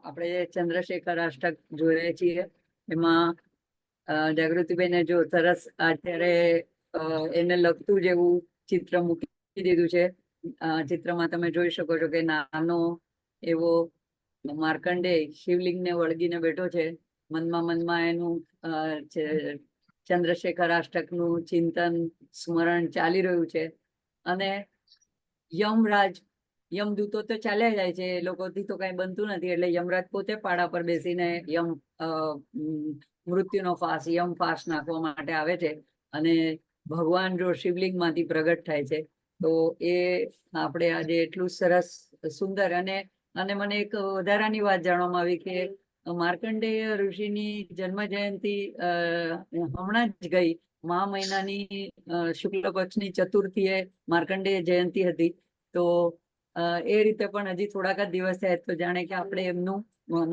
આપણે ચંદ્રશેખર અષ્ટક જોઈએ છીએ. એમાં જાગૃતિબેને જો સરસ અત્યારે એને લગતું જેવું ચિત્ર મૂકી દીધું છે. ચિત્રમાં તમે જોઈ શકો છો કે નાનો એવો માર્કંડેય શિવલિંગને વળગીને બેઠો છે. મનમાં એનું ચંદ્રશેખર અષ્ટકનું ચિંતન સ્મરણ ચાલી રહ્યું છે. અને યમરાજ યમદૂતો તો ચાલ્યા જાય છે, એ લોકોથી તો કઈ બનતું નથી, એટલે યમરાજ પોતે પાડા પર બેસીને મૃત્યુનો ફાસ યમ ફાસ નાખવા માટે આવે છે. અને ભગવાન જો શિવલિંગ માંથી પ્રગટ થાય છે. તો એ આપણે આજે એટલું સરસ સુંદર અને મને એક વધારાની વાત જાણવામાં આવી કે માર્કંડેય ઋષિની જન્મ જયંતિ હમણાં જ ગઈ મહિનાની શુક્લ પક્ષની ચતુર્થીએ માર્કંડેય જયંતિ હતી. તો એ રીતે પણ હજી થોડાક જ દિવસ થાય તો જાણે કે આપણે એમનું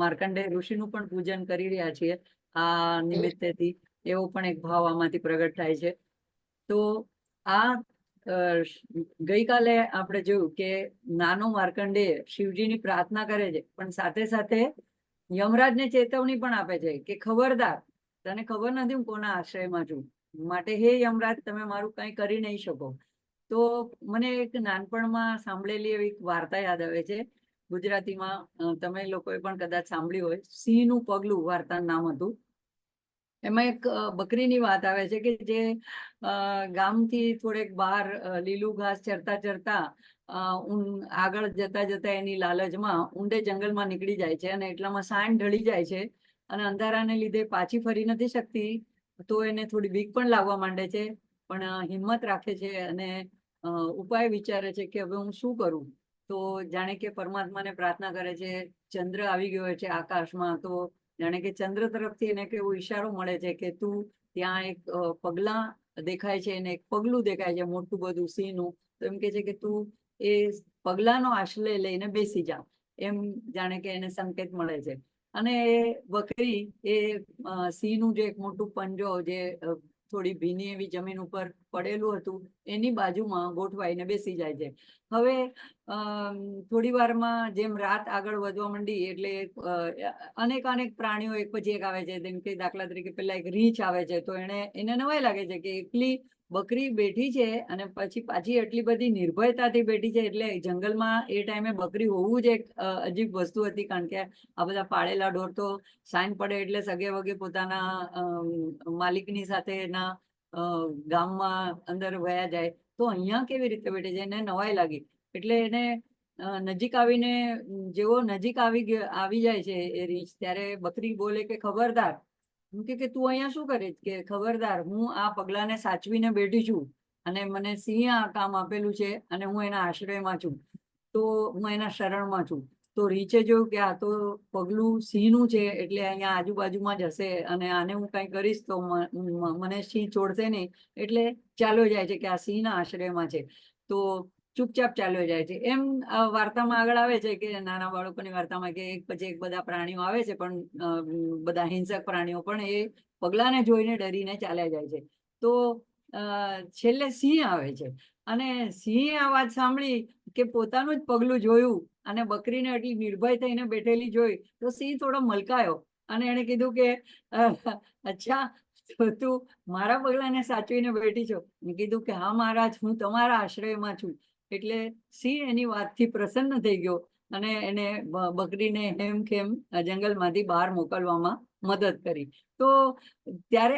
માર્કંડેય ઋષિનું પણ પૂજન કરી રહ્યા છીએ આ નિમિત્તેથી, એવો પણ એક ભાવ આમાંથી પ્રગટ થાય છે. તો આ ગઈકાલે આપણે જોયું કે નાનો માર્કંડેય શિવજીની પ્રાર્થના કરે છે, પણ સાથે સાથે યમરાજને ચેતવણી પણ આપે છે કે ખબરદાર, તને ખબર નથી હું કોના આશ્રયમાં છું, માટે હે યમરાજ તમે મારું કઈ કરી નહીં શકો. તો મને એક નાનપણમાં સાંભળેલી એવી વાર્તા યાદ આવે છે. ગુજરાતીમાં તમે લોકોએ પણ કદાચ સાંભળ્યું હોય. સિંહનું પગલું વાર્તાનું નામ હતું. એમાં એક બકરીની વાત આવે છે કે જે ગામથી થોડેક બહાર લીલું ઘાસ ચરતા ચરતા આગળ જતા જતા એની લાલચમાં ઊંડે જંગલમાં નીકળી જાય છે. અને એટલામાં સાંજ ઢળી જાય છે અને અંધારાને લીધે પાછી ફરી નથી શકતી. તો એને થોડી બીક પણ લાગવા માંડે છે, પણ હિંમત રાખે છે અને ઉપાય વિચારે છે કે હવે હું શું કરું. તો જાણે કે પરમાત્માને પ્રાર્થના કરે છે. ચંદ્ર આવી ગયો છે આકાશમાં, તો જાણે કે ચંદ્ર તરફથી એને કેવો ઈશારો મળે છે કે તું ત્યાં એક પગલા દેખાય છે અને એક પગલું દેખાય છે મોટું બધું સિંહનું. તો એમ કે છે કે તું એ પગલાનો આશ્રય લઈને બેસી જા, એમ જાણે કે એને સંકેત મળે છે. અને એ બકરી એ સિંહનું જે એક મોટું પંજો જે થોડી ભીની એવી જમીન ઉપર પડેલું હતું એની બાજુમાં ગોઠવાઈને બેસી જાય છે. હવે થોડી વારમાં જેમ રાત આગળ વધવા માંડી એટલે અનેક પ્રાણીઓ એક પછી એક આવે છે. જેમ કે દાખલા તરીકે પેલા એક રીંછ આવે છે, તો એને નવાઈ લાગે છે કે એકલી બકરી બેઠી છે અને પછી પાછી એટલી બધી નિર્ભયતાથી બેઠી છે. એટલે જંગલમાં એ ટાઈમે બકરી હોવું જ એક અજીબ વસ્તુ હતી, કારણ કે આ બધા પાળેલા ઢોર તો સાંજ પડે એટલે સગે વગે પોતાના માલિકની સાથે એના ગામમાં અંદર વયા જાય. તો અહીંયા કેવી રીતે બેઠે છે, એને નવાઈ લાગી. એટલે એને નજીક આવીને જેવો નજીક આવી જાય છે એ રીંછ, ત્યારે બકરી બોલે કે ખબરદાર, કે તું અહીંયા શું કરે કે ખબરદાર, હું આ પગલાને સાચવીને બેઠી છું અને મને સિંહ આ કામ આપેલું છે અને હું એના આશ્રયમાં છું, તો હું એના શરણમાં છું. તો રીંછે જોયું કે આ તો પગલું સિંહનું છે એટલે અહીંયા આજુબાજુમાં જ હશે અને આને હું કઈ કરીશ તો મને સિંહ છોડશે નહીં, એટલે ચાલ્યો જાય છે કે આ સિંહના આશ્રયમાં છે. તો ચૂપચાપ ચાલ્યો જાય છે. એમ વાર્તામાં આગળ આવે છે કે નાના બાળકોની વાર્તામાં કે એક પછી એક બધા પ્રાણીઓ આવે છે, પણ બધા હિંસક પ્રાણીઓ પણ એ પગલાને જોઈને ડરીને ચાલ્યા જાય છે. તો છેલ્લે સિંહ આવે છે અને સિંહે આ વાત સાંભળી કે પોતાનું જ પગલું જોયું અને બકરીને એટલી નિર્ભય થઈને બેઠેલી જોઈ, તો સિંહ થોડો મલકાયો અને એને કીધું કે અચ્છા, તો તું મારા પગલાને સાચવીને બેઠી છો? મેં કીધું કે હા મહારાજ, હું તમારા આશ્રયમાં છું. એટલે સિંહ એની વાતથી પ્રસન્ન થઈ ગયો અને એને બકરીને હેમખેમ જંગલમાંથી બહાર મોકલવામાં મદદ કરી. તો ત્યારે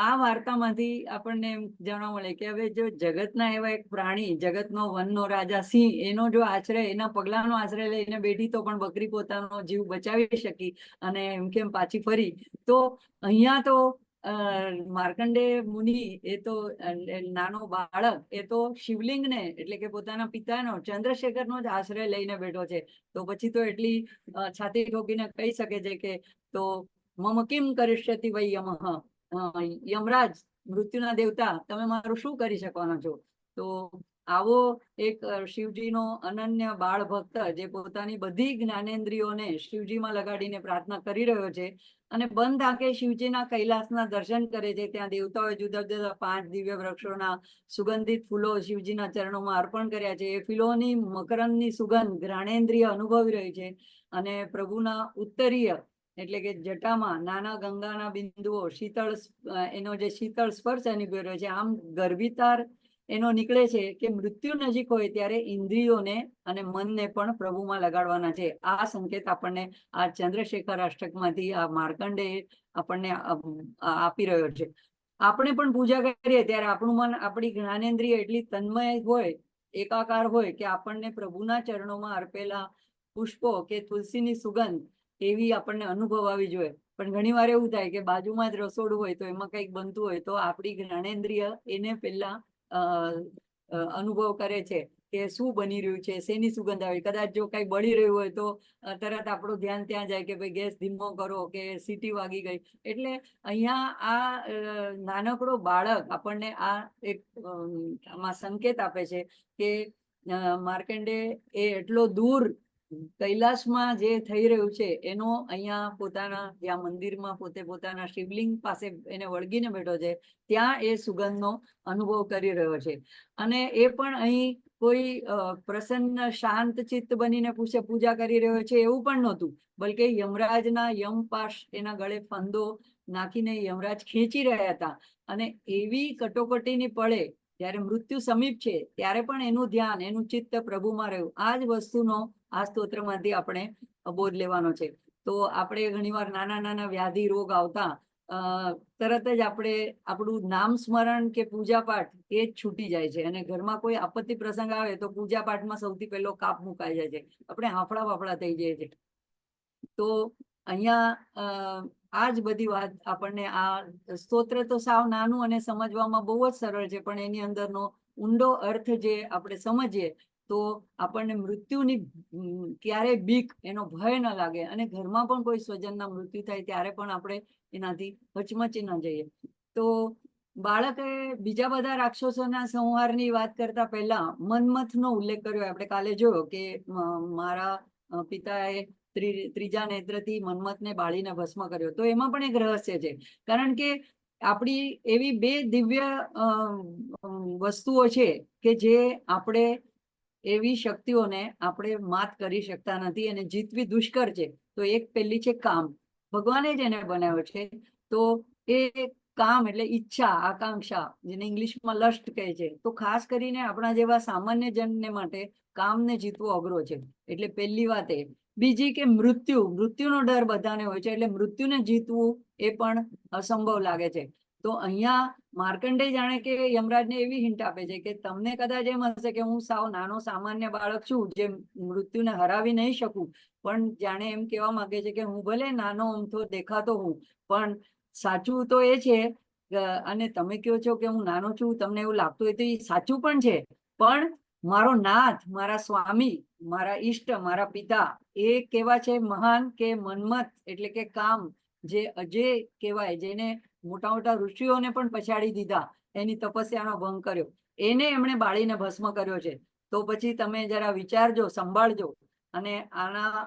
આ વાર્તામાંથી આપણને એમ જાણવા મળે કે હવે જો જગતના એવા એક પ્રાણી, જગતનો વનનો રાજા સિંહ, એનો જો આશ્રય, એના પગલાનો આશ્રય લઈને બેઠી તો પણ બકરી પોતાનો જીવ બચાવી શકી અને એમ કેમ પાછી ફરી. તો અહીંયા તો માર્કંડેય મુનિ, એ તો નાનો બાળક, એ તો શિવલિંગને એટલે કે પોતાના પિતાનો, ચંદ્રશેખરનો જ આશ્રય લઈને બેઠો છે. તો પછી તો એટલી છાતી ઠોકીને કહી શકે છે કે તો મમ કિમ કરિષ્યતિ વૈ યમઃ, યમરાજ, મૃત્યુના દેવતા, તમે મારું શું કરી શકવાના છો? તો આવો એક શિવજીનો અનન્ય બાળ ભક્ત જે પોતાની બધી જ્ઞાનેન્દ્રિયોને શિવજીમાં લગાડીને પ્રાર્થના કરી રહ્યો છે અને બંધ આંખે શિવજીના કૈલાસના દર્શન કરે છે. ત્યાં દેવતાઓએ જુદા જુદા 5 દિવ્ય વૃક્ષોના સુગંધિત ફૂલો શિવજીના ચરણોમાં અર્પણ કર્યા છે. એ ફૂલોની મકરંદની સુગંધ જ્ઞાનેન્દ્રિય અનુભવી રહી છે અને પ્રભુના ઉત્તરીય એટલે કે જટામાં નાના ગંગાના બિંદુઓ શીતળ એનો જે શીતળ સ્પર્શ અનુભવી રહ્યો છે. આમ ગર્ભિતાર એનો નીકળે છે કે મૃત્યુ નજીક હોય ત્યારે ઇન્દ્રિયોને અને મનને પણ પ્રભુમાં લગાડવાના છે. આ સંકેત આપણને આ ચંદ્રશેખર અષ્ટકમાંથી આ માર્કંડે આપણને આપી રહ્યો છે. આપણે પણ પૂજા કરીએ ત્યારે આપણું મન આપણી જ્ઞાનેન્દ્રિય એટલી તન્મય હોય, એકાકાર હોય કે આપણને પ્રભુના ચરણોમાં અર્પેલા પુષ્પો કે તુલસીની સુગંધ એવી આપણને અનુભવ આવી જોઈએ. પણ ઘણી વાર એવું થાય કે બાજુમાં જ રસોડું હોય તો એમાં કંઈક બનતું હોય તો આપણી જ્ઞાનેન્દ્રિય એને પેલા અનુભવ કરે છે કે શું બની રહ્યું છે, શેની સુગંધ આવે. કદાચ જો કઈ બળી રહ્યું હોય તો તરત આપણું ધ્યાન ત્યાં જાય કે ભાઈ ગેસ ધીમો કરો કે સીટી વાગી ગઈ. એટલે અહીંયા આ નાનકડો બાળક આપણને આ એક આમાં સંકેત આપે છે કે માર્કંડે એ એટલો દૂર કૈલાસમાં જે થઈ રહ્યું છે એનો અહીંયા પોતાના જ્યાં મંદિરમાં પોતે પોતાના શિવલિંગ પાસે એને વળગીને બેઠો છે ત્યાં એ સુગંધનો અનુભવ કરી રહ્યો છે. અને એ પણ અહીં કોઈ પ્રસન્ન શાંત ચિત્ત બનીને પૂજા કરી રહ્યો છે એવું પણ નહોતું, બલકે યમરાજના યમપાશ એના ગળે ફંદો નાખીને યમરાજ ખેંચી રહ્યા હતા. અને એવી કટોકટીની પળે જ્યારે મૃત્યુ સમીપ છે ત્યારે પણ એનું ધ્યાન, એનું ચિત્ત પ્રભુમાં રહ્યું. આ જ વસ્તુનો આ સ્તોત્રમાંથી આપણે બોધ લેવાનો છે. તો આપણે ઘણીવાર નાના નાના વ્યાધિ રોગ આવતા તરત જ આપણે આપણું નામ સ્મરણ કે પૂજા પાઠ એ જ છૂટી જાય છે અને ઘરમાં કોઈ આપત્તિ પ્રસંગ આવે તો પૂજા પાઠમાં સૌથી પહેલો કાપ મુકાઈ જાય છે, આપણે હાફળા વાફળા થઈ જાય છે. તો અહીંયા આ જ બધી વાત આપણને આ સ્તોત્ર તો સાવ નાનું અને સમજવામાં બહુ જ સરળ છે, પણ એની અંદરનો ઊંડો અર્થ જે આપણે સમજીએ તો આપણને મૃત્યુની ક્યારેય બીક, એનો ભય ન લાગે અને ઘરમાં પણ કોઈ સ્વજનના મૃત્યુ થાય ત્યારે પણ આપણે એનાથી હચમચી ન જઈએ. તો બાળકે બીજા બધા રાક્ષસોના સંહારની વાત કરતા પહેલા મન્મથનો ઉલ્લેખ કર્યો. આપણે કાલે જોયો કે મારા પિતાએ ત્રીજા નેત્રથી મન્મથને બાળીને ભસ્મ કર્યો. તો એમાં પણ એક રહસ્ય છે, કારણ કે આપણી એવી 2 દિવ્ય વસ્તુઓ છે કે જે આપણે એવી શક્તિઓને આપણે માત કરી શકતા નથી અને જીતવી દુષ્કર છે. તો એક પહેલી છે કામ. ભગવાને જ એને બનાવ્યો છે. તો એ કામ એટલે ઈચ્છા, આકાંક્ષા, જેને ઇંગ્લિશમાં લસ્ટ કહે છે. તો ખાસ કરીને આપણા જેવા સામાન્ય જનને માટે કામને જીતવો અઘરો છે. એટલે પહેલી વાત એ. બીજી કે મૃત્યુનો ડર બધાને હોય છે, એટલે મૃત્યુને જીતવું એ પણ અસંભવ લાગે છે. તો અહીંયા માર્કંડેય જાણે કે યમરાજને એવી હિંટ આપે છે કે તમને કદાચ એમ હશે કે હું સાવ નાનો સામાન્ય બાળક છું જે મૃત્યુને હરાવી નહીં શકું, પણ જાણે એમ કહેવા માંગે છે કે હું ભલે નાનો અમથો દેખાતો હું, પણ સાચું તો એ છે અને તમે કહો છો કે હું નાનો છું, તમને એવું લાગતું હોય તો એ સાચું પણ છે, પણ મારો નાથ, મારા સ્વામી, મારા ઈષ્ટ, મારા પિતા એ કેવા છે મહાન કે મન્મથ એટલે કે કામ જે અજય કહેવાય, જેને મોટા મોટા ઋષિઓને પણ પછાડી દીધા, એની તપસ્યાનો ભંગ કર્યો, એને એમણે બાળીને ભસ્મ કર્યો છે. તો પછી તમે જરા વિચારજો, સંભાળજો. અને આના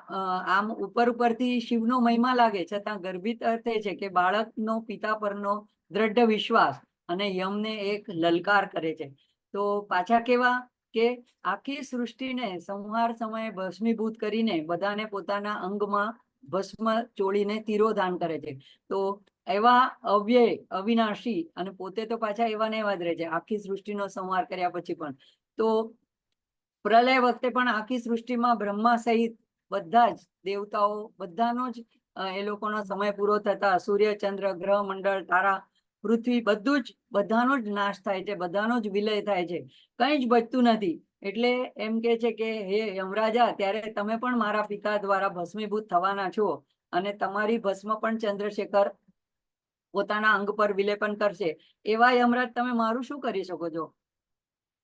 આમ ઉપરથી શિવનો મહિમા લાગે, છતાં ગર્ભિત અર્થ એ છે કે બાળકનો પિતા પરનો દ્રઢ વિશ્વાસ અને યમને એક લલકાર કરે છે. તો પાછા કેવા કે આખી સૃષ્ટિને સંહાર સમયે ભસ્મીભૂત કરીને બધાને પોતાના અંગમાં ભસ્મ ચોળીને તિરોધાન કરે છે. તો એવા અવ્યય, અવિનાશી અને પોતે તો પાછા એવા ને એવા જ રહે છે આખી સૃષ્ટિનો સંહાર કર્યા પછી પણ. તો પ્રલય વખતે પણ આખી સૃષ્ટિમાં બ્રહ્મા સહિત બધા જ દેવતાઓ બધાનો જ એ લોકોનો સમય પૂરો થતા સૂર્ય, ચંદ્ર, ગ્રહ મંડળ, તારા, પૃથ્વી બધું જ બધાનો જ નાશ થાય છે, બધાનો જ વિલય થાય છે, કંઈ જ બચતું નથી. એટલે એમ કે છે કે હે યમરાજા, ત્યારે તમે પણ મારા પિતા દ્વારા ભસ્મીભૂત થવાના છો અને તમારી ભસ્મ પણ ચંદ્રશેખર પોતાના અંગ પર વિલેપન કરશે. એવા યમરાજ તમે મારું શું કરી શકો છો?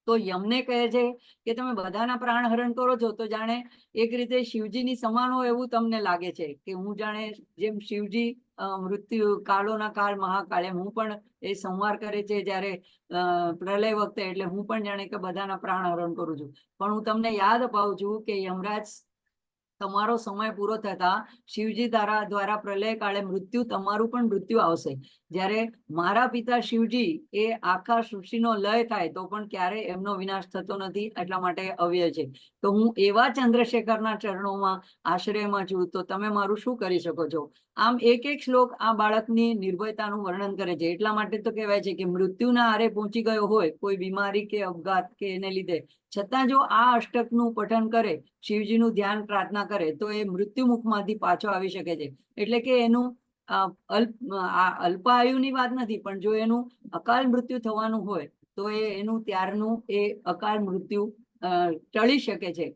તો યમને કહે છે કે તમે બધાના પ્રાણ હરણ કરો છો તો જાણે એક રીતે શિવજીની સમાન હોય એવું તમને લાગે છે કે હું જાણે જેમ શિવજી મૃત્યુ કાળોના કાળ મહાકાળે હું પણ એ સંહાર કરે છે જ્યારે પ્રલય વખતે, એટલે હું પણ જાણે કે બધાના પ્રાણ હરણ કરું છું. પણ હું તમને યાદ અપાવું છું કે યમરાજ તમારો સમય પૂરો થતા શિવજી દ્વારા પ્રલય કાળે તમારું પણ મૃત્યુ આવશે. જ્યારે મારા પિતા શિવજી એ આખા સૃષ્ટિનો લય થાય તો પણ ક્યારે એમનો વિનાશ થતો નથી, એટલા માટે અવ્યય છે. તો હું એવા ચંદ્રશેખરના ચરણોમાં આશ્રયમાં છું, તો તમે મારું શું કરી શકો છો? આમ એક એક શ્લોક આ બાળકની નિર્ભયતાનું વર્ણન કરે છે. એટલા માટે તો કહેવાય છે કે મૃત્યુના આરે પહોંચી ગયો હોય કોઈ બીમારી કે અપઘાત કે એને લીધે, છતાં જો આ અષ્ટકનું પઠન કરે, શિવજીનું ધ્યાન પ્રાર્થના કરે, તો એ મૃત્યુ મુખમાંથી પાછો આવી શકે છે. એટલે કે એનું અલ્પાયુની વાત નથી, પણ જો એનું અકાલ મૃત્યુ થવાનું હોય તો એનું ત્યારનું એ અકાલ મૃત્યુ ટળી શકે છે.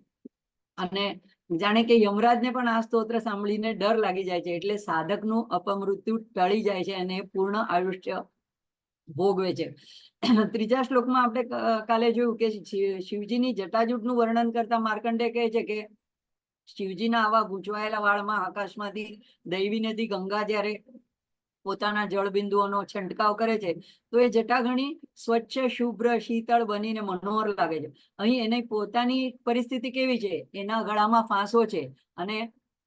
અને જાણે કે યમરાજને પણ આ સ્તોત્ર સાંભળીને ડર લાગી જાય છે, એટલે સાધકનું અપમૃત્યુ ટળી જાય છે અને પૂર્ણ આયુષ્ય ભોગવે છે. ત્રીજા શ્લોકમાં આપણે કાલે જોયું કે શિવજીની જટાજૂટનું વર્ણન કરતા માર્કંડે કહે છે કે શિવજીના આવા ગૂંચવાયેલા વાળમાં આકાશમાંથી દૈવી નદી ગંગા જ્યારે પોતાના જળબિંદુઓનો છંટકાવ કરે છે તો એ જટા ઘણી સ્વચ્છ, શુભ્ર, શીતળ બનીને મનોહર લાગે છે. અહીં એની પોતાની પરિસ્થિતિ કેવી છે? એના ગળામાં ફાંસો છે અને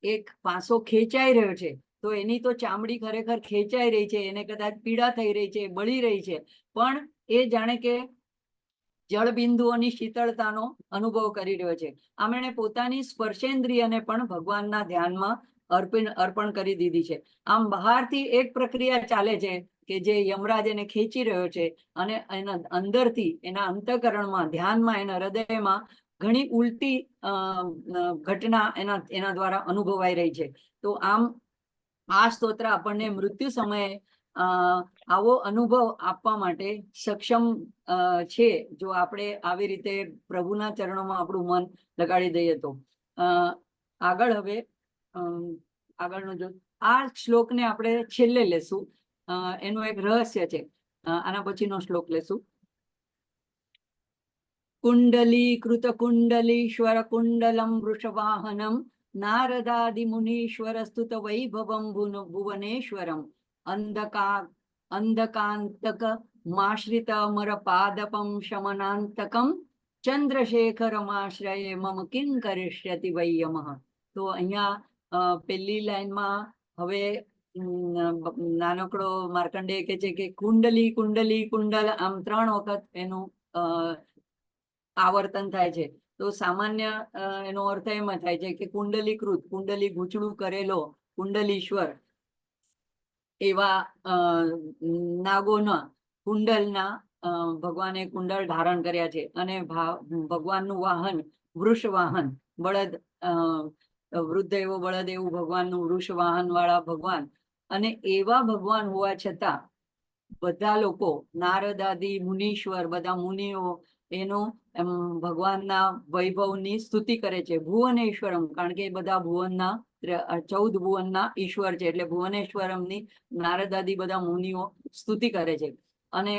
એક ફાંસો ખેંચાઈ રહ્યો છે, તો એની તો ચામડી ખરેખર ખેંચાઈ રહી છે, એને કદાચ પીડા થઈ રહી છે, બળી રહી છે, પણ એ જાણે કે જળબિંદુઓની શીતળતાનો અનુભવ કરી રહ્યો છે. આમ એણે પોતાની સ્પર્શેન્દ્રિયને પણ ભગવાનના ધ્યાનમાં અર્પણ કરી દીધી છે. આમ બહારથી એક પ્રક્રિયા ચાલે છે કે જે યમરાજ એને ખેંચી રહ્યો છે, અને એના અંદરથી એના અંતઃકરણમાં, ધ્યાનમાં, એના હૃદયમાં ઘણી ઉલટી ઘટના એના દ્વારા અનુભવાઈ રહી છે. તો આમ આ સ્તોત્ર આપણને મૃત્યુ સમયે આવો અનુભવ આપવા માટે સક્ષમ છે, જો આપણે આવી રીતે પ્રભુના ચરણોમાં આપણું મન લગાડી દઈએ તો. આગળ હવે આગળનો જો આ શ્લોકને આપણે છેલ્લે લેશું, એનું એક રહસ્ય છે. આના પછીનો શ્લોક લેશું. કુંડલીકૃત કુંડલીશ્વર કુંડલમ વૃષવાહનમ નારદાદિ મુનીશ્વર સ્તુત વૈભવમ ભુવનેશ્વરમ અંધકાંતક માશ્રિત અમર પાદપમ શમનાંતકમ ચંદ્રશેખરમાશ્રયે મમ કિં કરિષ્યતિ વૈ યમઃ. તો અહીંયા પહેલી લાઈનમાં હવે નાનકડો માર્કંડેય કહે છે કે કુંડલી કુંડલી કુંડલ, આમ 3 વખત એનું આવર્તન થાય છે. તો સામાન્ય એનો અર્થ એમ થાય છે કે કુંડલીકૃત, કુંડલી ગૂંચળું કરેલો, કુંડલીશ્વર એવા નાગોના કુંડલના ભગવાને કુંડળ ધારણ કર્યા છે. અને ભગવાનનું વાહન વૃષ વાહન, બળદ, વૃદ્ધ એવો બળદ એવું ભગવાનનું વૃષ વાહન વાળા ભગવાન. અને એવા ભગવાન હોવા છતાં બધા લોકો, નારદાદી, મુનીશ્વર, બધા મુનિઓ એનો ભગવાનના વૈભવની સ્તુતિ કરે છે. ભુવનેશ્વરમ, કારણ કે બધા ભુવનના 14 ભુવનના ઈશ્વર છે, એટલે ભુવનેશ્વરમની નારદાદી બધા મુનિઓ સ્તુતિ કરે છે. અને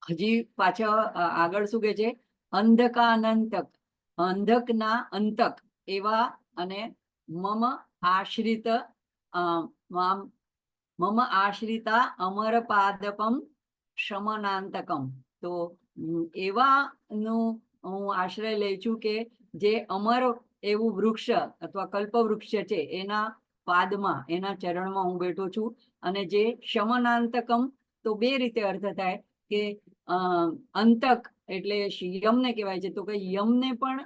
હજી પાછળ આગળ શું કહે છે? અંધકાનંતક, અંધકના અંતક એવા, અને મમ આશ્રિત મમ આશ્રિતા અમર પાદપમ શમનાંતકમ. તો એવાનું હું આશ્રય લઈ છું કે જે અમર એવું વૃક્ષ અથવા કલ્પવૃક્ષ છે, એના પાદમાં, એના ચરણમાં હું બેઠો છું. અને જે શમનાંતકમ, તો 2 રીતે અર્થ થાય કે અંતક એટલે યમને કહેવાય છે, તો કે યમને પણ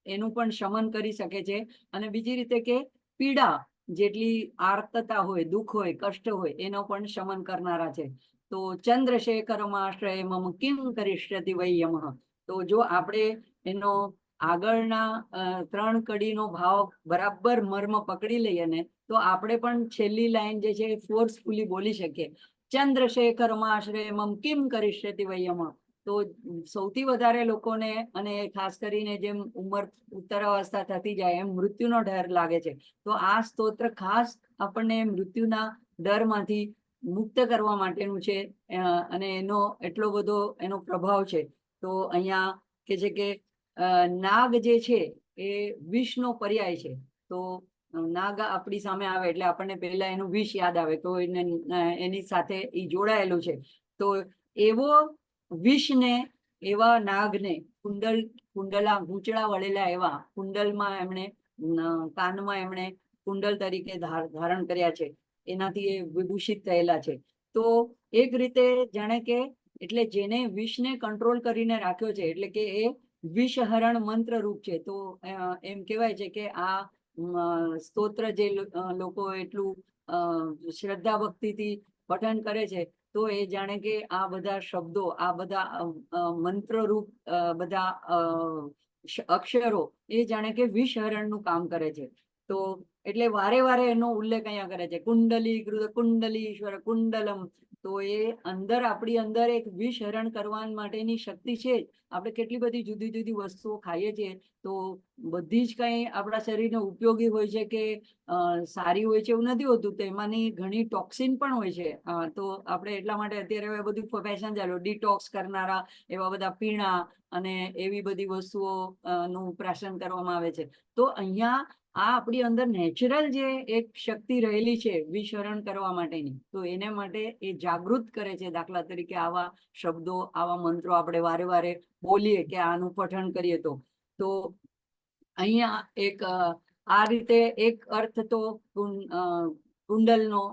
એનું પણ શમન કરી શકે છે. અને બીજી રીતે કે પીડા, જેટલી આર્તતા હોય, દુઃખ હોય, કષ્ટ હોય, એનો પણ શમન કરનારા છે. તો ચંદ્રશેખરમાશ્રયે મમ કિં કરિષ્યતિ વૈ યમઃ. તો જો આપણે એનો આગળના 3 કડીનો ભાવ બરાબર મર્મ પકડી લઈએ ને, તો આપણે પણ છેલ્લી લાઈન જે છે ફોર્સફુલી બોલી શકીએ, ચંદ્રશેખરમાશ્રયે મમ કિં કરિષ્યતિ વૈ યમઃ. તો સૌથી વધારે લોકોને, અને ખાસ કરીને જેમ ઉંમર ઉત્તરાવસ્થા થતી જાય એમ મૃત્યુનો ડર લાગે છે. તો આ સ્તોત્ર ખાસ આપણને મૃત્યુના ડરમાંથી મુક્ત કરવા માટેનું છે. અને એનો એટલો બધો એનો પ્રભાવ છે. તો અહીંયા કે છે કે નાગ જે છે એ વિષનો પર્યાય છે. તો નાગ આપણી સામે આવે એટલે આપણને પહેલા એનું વિષ યાદ આવે, તો એની સાથે એ જોડાયેલું છે. તો એવો વિષને, એવા નાગને કુંડલા ગૂંચળા વળેલા એવા કુંડલમાં એમણે કાનમાં એમણે કુંડલ તરીકે ધારણ કર્યા છે, એનાથી એ વિભૂષિત થયેલા છે. તો એક રીતે જાણે કે એટલે જેને વિષને કંટ્રોલ કરીને રાખ્યો છે, એટલે કે એ વિષહરણ મંત્ર રૂપ છે. તો એમ કહેવાય છે કે આ સ્તોત્ર જે લોકો એટલું શ્રદ્ધા ભક્તિથી પઠન કરે છે, તો એ જાણે કે આ બધા શબ્દો, આ બધા મંત્ર રૂપ બધા અક્ષરો એ જાણે કે વિષહરણનું કામ કરે છે. તો એટલે વારે વારે એનો ઉલ્લેખ અહીંયા કરે છે, કુંડલી કુંડલીશ્વર કુંડલમ. તો એ અંદર આપણી અંદર એક વિષહરણ કરવા માટેની શક્તિ છે. આપણે કેટલી બધી જુદી જુદી વસ્તુઓ ખાઈએ છીએ, તો બધી જ કંઈ આપણા શરીરને ઉપયોગી હોય છે કે સારી હોય છે એવું નથી હોતું. તો એમાંની ઘણી ટોક્સિન પણ હોય છે. તો આપણે એટલા માટે અત્યારે બધું ફેશન ચાલ્યું, ડિટોક્સ કરનારા એવા બધા પીણા અને એવી બધી વસ્તુઓ નું પ્રાશન કરવામાં આવે છે. તો અહીંયા આ આપણી અંદર નેચરલ જે એક શક્તિ રહેલી છે વિષહરણ કરવા માટેની, તો એને માટે એ જાગૃત કરે છે. દાખલા તરીકે આવા શબ્દો, આવા મંત્રો આપણે વારે વારે બોલીએ કે આનું પઠન કરીએ તો અહીંયા એક આ રીતે એક અર્થ તો કુંડલનો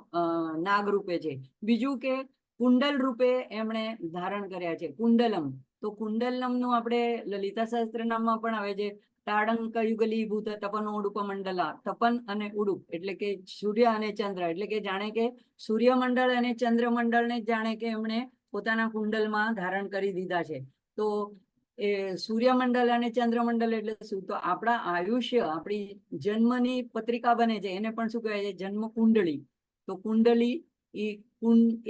નાગ રૂપે છે. બીજું કે કુંડલ રૂપે એમણે ધારણ કર્યા છે કુંડલમ. તો કુંડલમનું આપણે લલિતા સહસ્ત્રનામમાં પણ આવે છે, તાડંક યુગલી ભૂત તપન ઉડુપ મંડલા. તપન અને ઉડુપ એટલે કે સૂર્ય અને ચંદ્ર, એટલે કે જાણે કે સૂર્યમંડળ અને ચંદ્રમંડળને જાણે કે એમણે પોતાના કુંડલમાં ધારણ કરી દીધા છે. તો એ સૂર્યમંડળ અને ચંદ્રમંડળ એટલે શું? તો આપણા આયુષ્ય, આપણી જન્મની પત્રિકા બને છે, એને પણ શું કહેવાય છે? જન્મ કુંડળી. તો કુંડળી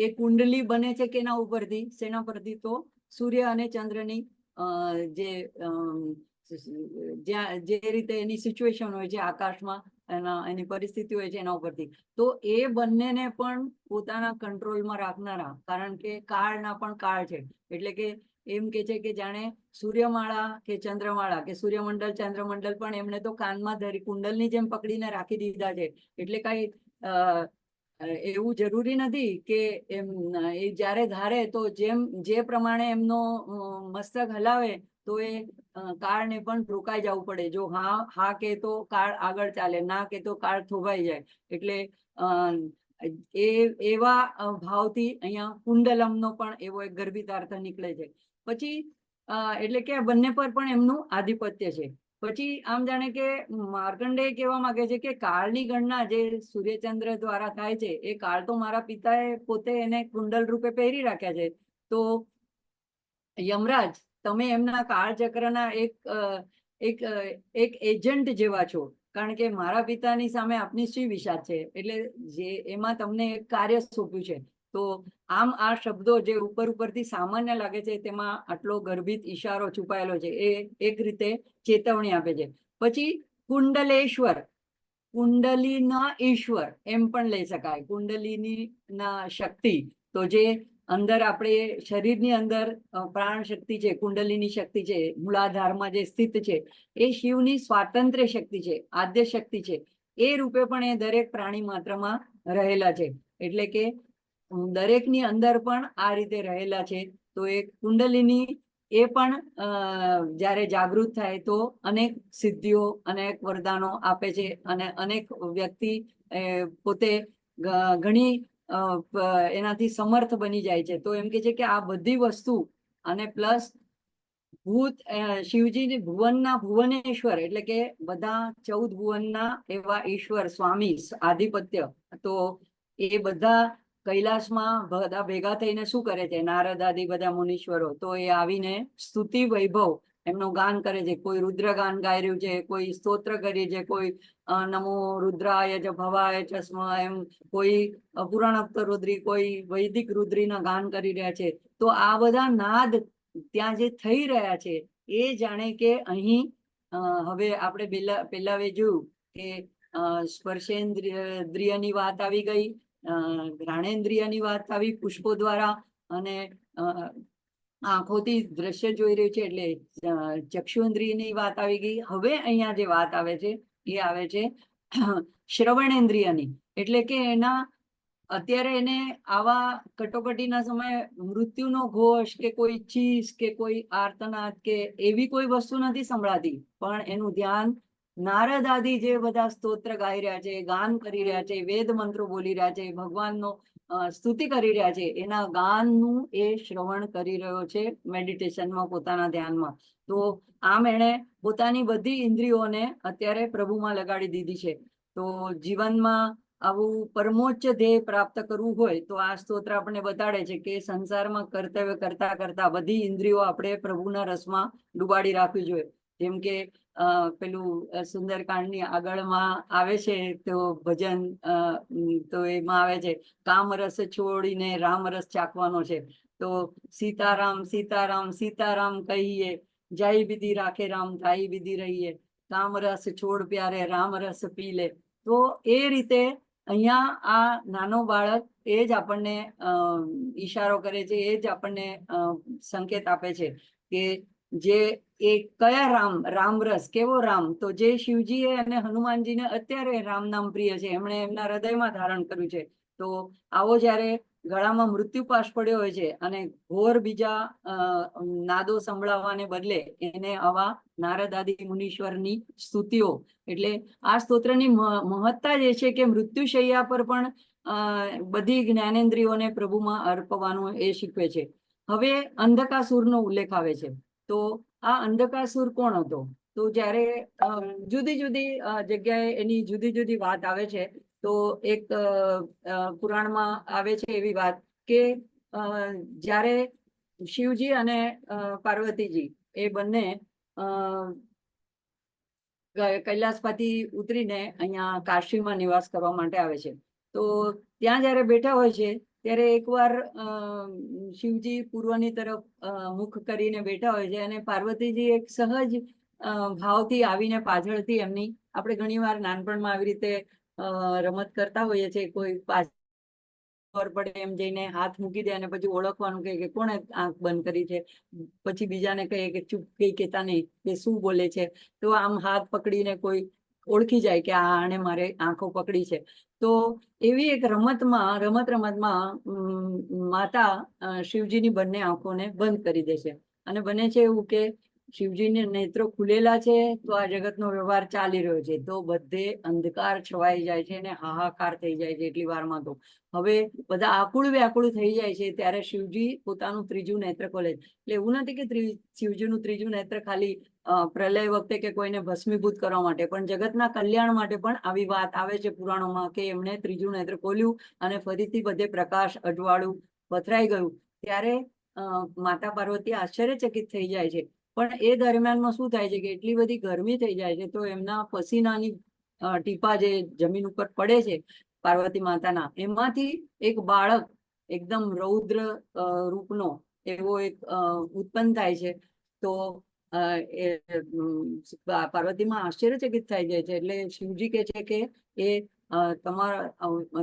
એ કુંડલી બને છે કેના ઉપરથી? શેના પરથી? તો સૂર્ય અને ચંદ્રની જે જ્યાં જે રીતે એની સિચ્યુએશન હોય છે આકાશમાં, એની પરિસ્થિતિ હોય છે એના ઉપરથી. તો એ બંનેને પણ પોતાના કંટ્રોલમાં રાખનારા, કારણ કે કાળના પણ કાળ છે. એટલે કે એમ કે છે કે જાણે સૂર્યમાળા કે ચંદ્રમાળા કે સૂર્યમંડળ ચંદ્રમંડળ પણ એમને તો કાનમાં ધરી કુંડલની જેમ પકડીને રાખી દીધા છે. એટલે કઈ એવું જરૂરી નથી કે એમ એ જ્યારે ધારે તો જે પ્રમાણે એમનો મસ્તક હલાવે તો એ કાળને પણ રોકાઈ જવું પડે. જો હા કે તો કાળ આગળ ચાલે, ના કે તો કાળ થોભાઈ જાય. એટલે એવા ભાવથી અહીંયા કુંડલમનો પણ એવો એક ગર્ભિત અર્થ નીકળે છે. પછી એટલે કે બંને પર પણ એમનું આધિપત્ય છે. પછી આમ જાણે કે માર્કંડેય કહેવા માંગે છે કે કાળની ગણના જે સૂર્યચંદ્ર દ્વારા થાય છે, એ કાળ તો મારા પિતાએ પોતે એને કુંડલ રૂપે પહેરી રાખ્યા છે. તો યમરાજ, તમે એમના કાળચક્રના એક એજન્ટ જેવા છો, કારણ કે મારા પિતાની સામે આપની શી વિશાદ છે? એટલે જે એમાં તમને એક કાર્ય સોંપ્યું છે. તો આમ આ શબ્દો જે ઉપરથી સામાન્ય લાગે છે, તેમાં આટલો ગર્ભિત ઈશારો છુપાયેલો છે. એ એક રીતે ચેતવણી આપે છે. પછી કુંડલેશ્વર, કુંડલીના ઈશ્વર એમ પણ લઈ શકાય. કુંડલીની ના શક્તિ, તો જે અંદર આપણે શરીરની અંદર પ્રાણ શક્તિ છે, કુંડલીની શક્તિ છે, મૂળાધારમાં જે સ્થિત છે, એ શિવની સ્વાતંત્ર્ય શક્તિ છે, આદ્ય શક્તિ છે. એ રૂપે પણ એ દરેક પ્રાણી માત્રમાં રહેલા છે. એટલે કે દરેકની અંદર પણ આ રીતે રહેલા છે. તો એ કુંડલીની એ પણ જ્યારે જાગૃત થાય તો અનેક સિદ્ધિઓ, અનેક વરદાનો આપે છે, અને અનેક વ્યક્તિ પોતે ઘણી એનાથી સમર્થ બની જાય છે. તો એમ કે છે કે આ બધી વસ્તુ અને પ્લસ ભૂત શિવજીની ભુવનના ભુવનેશ્વર, એટલે કે બધા 14 ભુવનના એવા ઈશ્વર સ્વામી આધિપત્ય. તો એ બધા કૈલાસમાં બધા ભેગા થઈને શું કરે છે? નારદ આદિ બધા મુનીશ્વરો, તો એ આવીને સ્તુતિ વૈભવ એમનું ગાન કરે છે. કોઈ રુદ્ર ગાન ગાઈ રહ્યું છે, કોઈ સ્તોત્ર કરી છે, કોઈ નમો રુદ્રાય જ ભવાય ચ સ્મ, એમ કોઈ પુરાણોક્ત રુદ્રી, કોઈ વૈદિક રુદ્રીના ગાન કરી રહ્યા છે. તો આ બધા નાદ ત્યાં જે થઈ રહ્યા છે, એ જાણે કે અહીં હવે આપણે પહેલા જોયું કે સ્પર્શેન્દ્રિયની વાત આવી ગઈ, ઘ્રાણેન્દ્રિયની વાત આવી પુષ્પો દ્વારા, અને આંખોથી દ્રશ્ય જોઈ રહ્યું છે એટલે ચક્ષુન્દ્રિયની વાત આવી ગઈ. હવે અહીંયા જે વાત આવે છે એ આવે છે શ્રવણેન્દ્રિયની, એટલે કે એના અત્યારે એને આવા કટોકટીના સમયે મૃત્યુનો ઘોષ કે કોઈ ચીસ કે કોઈ આર્તનાદ કે એવી કોઈ વસ્તુ નથી સંભળાતી, પણ એનું ધ્યાન નારદ આદિ જે બધા સ્તોત્ર ગાઈ રહ્યા છે, ગાન કરી રહ્યા છે, વેદ મંત્રો બોલી રહ્યા છે, ભગવાનનો સ્તુતિ કરી રહ્યા છે, એના ગાનનું એ શ્રવણ કરી રહ્યો છે મેડિટેશનમાં, પોતાના ધ્યાનમાં. તો આમ એણે પોતાની બધી ઇન્દ્રિયોને અત્યારે પ્રભુમાં લગાડી દીધી છે. તો જીવનમાં આવું પરમોચ્ચ ધ્યેય પ્રાપ્ત કરવું હોય તો આ સ્તોત્ર આપણને બતાડે છે કે સંસારમાં કર્તવ્ય કરતા કરતા બધી ઇન્દ્રિયો આપણે પ્રભુના રસમાં ડુબાડી રાખવી જોઈએ. જેમ કે પેલું સુંદરકાંડની આગળમાં આવે છે તો ભજન, તો એમાં આવે છે કામ રસ છોડીને રામ રસ ચાખવાનો છે. તો સીતારામ સીતારામ સીતારામ કહીએ, જય વિધિ રાખે રામ થાઈ વિધિ રહીએ, કામ રસ છોડ પ્યારે રામ રસ પી લે. તો એ રીતે અહીંયા આ નાનો બાળક એ જ આપણને ઈશારો કરે છે, એ જ આપણને સંકેત આપે છે કે જે એ કયા રામ, રામરસ કેવો રામ, તો જે શિવજીએ અને હનુમાનજીને અત્યારે રામ નામ પ્રિય છે, એમણે એમના હૃદયમાં ધારણ કર્યું છે. તો આવો જ્યારે ગળામાં મૃત્યુપાશ પડ્યો હોય છે અને ઘોર બીજા નાદો સંભળાવવાને બદલે એને આવા નારદ આદિ મુનીશ્વરની સ્તુતિઓ, એટલે આ સ્તોત્રની મહત્તા જે છે કે મૃત્યુશૈયા પર પણ બધી જ્ઞાનેન્દ્રિયોને પ્રભુમાં અર્પવાનું એ શીખવે છે. હવે અંધકાસુરનો ઉલ્લેખ આવે છે. તો આ અંધકાસુર કોણ હતો? તો જ્યારે જુદી જુદી જગ્યાએ એની જુદી જુદી વાત આવે છે. તો એક પુરાણમાં આવે છે એવી વાત કે જ્યારે શિવજી અને પાર્વતીજી એ બંને કૈલાસમાંથી ઉતરીને અહીંયા કાશીમાં નિવાસ કરવા માટે આવે છે. તો ત્યાં જ્યારે બેઠા હોય છે ત્યારે એકવાર શિવજી પૂર્વની તરફ મુખ કરીને બેઠા હોય છે અને પાર્વતીજી એક સહજ ભાવથી આવીને પાછળથી એમની, આપણે ઘણીવાર નાનપણમાં આવી રીતે રમત કરતા હોઈએ છીએ, કોઈ ખબર પડે એમ જઈને હાથ મૂકી દે અને પછી ઓળખવાનું કે કોણે આંખ બંધ કરી છે, પછી બીજાને કહીએ કે ચૂપ, કઈ કહેતા નહીં કે શું બોલે છે. તો આમ હાથ પકડીને કોઈ ઓળખી જાય કે આણે મારે આંખો પકડી છે. તો એવી એક રમતમાં માતા શિવજીની બંને આંખોને બંધ કરી દે છે અને બને છે એવું કે શિવજીને નેત્રો ખુલેલા છે તો આ જગતનો વ્યવહાર ચાલી રહ્યો છે. તો બધે અંધકાર છવાઈ જાય છે અને હાહાકાર થઈ જાય છે એટલી વારમાં. તો હવે બધા આકુળ વ્યાકુળ થઈ જાય છે ત્યારે શિવજી પોતાનું ત્રીજું નેત્ર ખોલે છે. એટલે એવું નથી કે શિવજીનું ત્રીજું નેત્ર ખાલી પ્રલય વખતે કે કોઈને ભસ્મીભૂત કરવા માટે, પણ જગતના કલ્યાણ માટે પણ આવી વાત આવે છે પુરાણોમાં કે એમણે ત્રીજું નેત્ર ખોલ્યું અને ફરીથી બધે પ્રકાશ અજવાળું પથરાઈ ગયું. ત્યારે માતા પાર્વતી આશ્ચર્યચકિત થઈ જાય છે. પણ એ દરમિયાનમાં શું થાય છે કે એટલી બધી ગરમી થઈ જાય છે તો એમના પસીનાની ટીપા જે જમીન ઉપર પડે છે પાર્વતી માતાના, એમાંથી એક બાળક એકદમ રૌદ્ર રૂપનો એવો એક ઉત્પન્ન થાય છે. તો પાર્વતીમાં આશ્ચર્યચકિત થઈ જાય છે. એટલે શિવજી કહે છે કે એ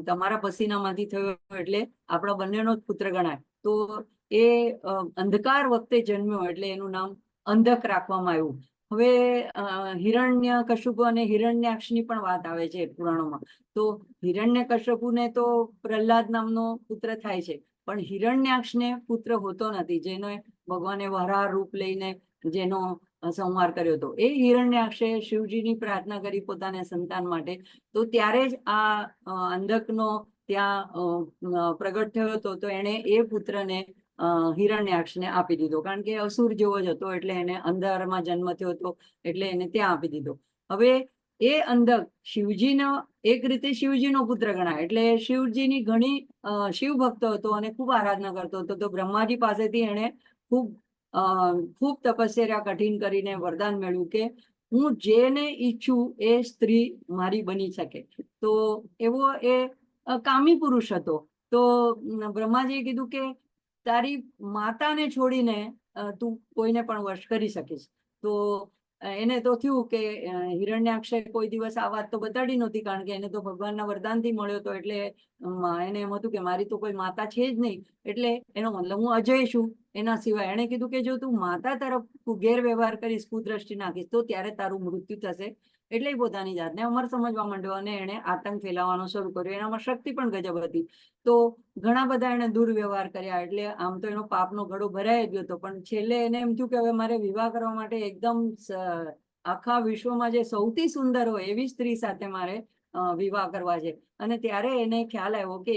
તમારા પસીનામાંથી થયો એટલે આપણા બંનેનો જ પુત્ર ગણાય. તો એ અંધકાર વખતે જન્મ્યો એટલે એનું નામ અંધક રાખવામાં આવ્યું. હવે હિરણ્યકશ્યપુ અને હિરણ્યાક્ષની પણ વાત આવે છે પુરાણોમાં. તો હિરણ્યકશ્યપુને તો પ્રહલાદ નામનો પુત્ર થાય છે, પણ હિરણ્યાક્ષને પુત્ર હોતો નથી, જેનો ભગવાને વરાહ રૂપ લઈને જેનો સંહાર કર્યો હતો. એ હિરણ્યાક્ષે શિવજીની પ્રાર્થના કરી પોતાના સંતાન માટે. તો ત્યારે જ આ અંધકનો ત્યાં પ્રગટ થયો હતો. તો એણે એ પુત્રને હિરણ્યાક્ષને આપી દીધો, કારણ કે અસુર જેવો જ હતો એટલે એને અંધારમાં જન્મ થયો હતો એટલે એને ત્યાં આપી દીધો. હવે એ અંધક શિવજીનો એક રીતે શિવજીનો પુત્ર ગણાય. એટલે શિવજીની ઘણી શિવ ભક્ત હતો અને ખૂબ આરાધના કરતો હતો. તો બ્રહ્માજી પાસેથી એને ખૂબ તપસ્યા કઠિન કરીને વરદાન મેળવ્યું કે હું જેને ઈચ્છું એ સ્ત્રી મારી બની શકે. તો એવો એ કામી પુરુષ હતો. તો બ્રહ્માજીએ કીધું કે તારી માતાને છોડીને તું કોઈને પણ વશ કરી શકીશ. તો એને તો થયું કે હિરણ્યાક્ષે કોઈ દિવસ આ વાત તો બતાડી નહોતી, કારણ કે એને તો ભગવાનના વરદાનથી મળ્યો હતો એટલે એને એમ હતું કે મારી તો કોઈ માતા છે જ નહીં, એટલે એનો મતલબ હું અજય છું. એના સિવાય એણે કીધું કે જો તું માતા તરફ તું ગેરવ્યવહાર કરીશ, કુદ્રષ્ટિ નાખીશ, તો ત્યારે તારું મૃત્યુ થશે. એટલે એ પોતાની જાતને અમર સમજવા માંડ્યો અને એણે આતંક ફેલાવવાનો શરૂ કર્યો. એનામાં શક્તિ પણ ગજબ હતી. તો ઘણા બધા એણે દુર્વ્યવહાર કર્યા. એટલે આમ તો એનો પાપનો ઘડો ભરાઈ ગયો હતો, પણ છેલ્લે એને એમ થયું કે હવે મારે વિવાહ કરવા માટે એકદમ આખા વિશ્વમાં જે સૌથી સુંદર હોય એવી સ્ત્રી સાથે મારે વિવાહ કરવા છે. અને ત્યારે એને ખ્યાલ આવ્યો કે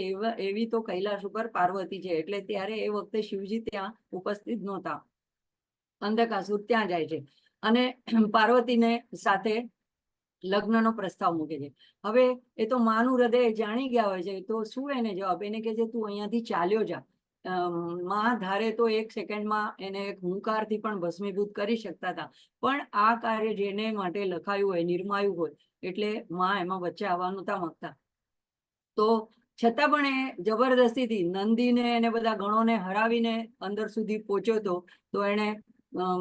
એવી તો કૈલાશ ઉપર પાર્વતી છે. એટલે ત્યારે એ વખતે શિવજી ત્યાં ઉપસ્થિત નહોતા. અંધકાસુર ત્યાં જાય છે અને પાર્વતીને સાથે લગ્નનો પ્રસ્તાવ મૂકે છે. હવે એ તો માનું હૃદય જાણી ગયા હોય છે, તો શું એને જવાબ? એને કે છે તું અહીંયાથી ચાલ્યો જા. માં ધારે તો એક સેકન્ડમાં એને એક હુંકારથી પણ ભસ્મીભૂત કરી શકતા હતા, પણ આ કાર્ય જેને માટે લખાયું હોય, નિર્માયું હોય, એટલે માં એમાં વચ્ચે આવવા નહોતા માંગતા. તો છતાં પણ એ જબરદસ્તીથી નંદીને એને બધા ગણોને હરાવીને અંદર સુધી પહોંચ્યો હતો. તો એને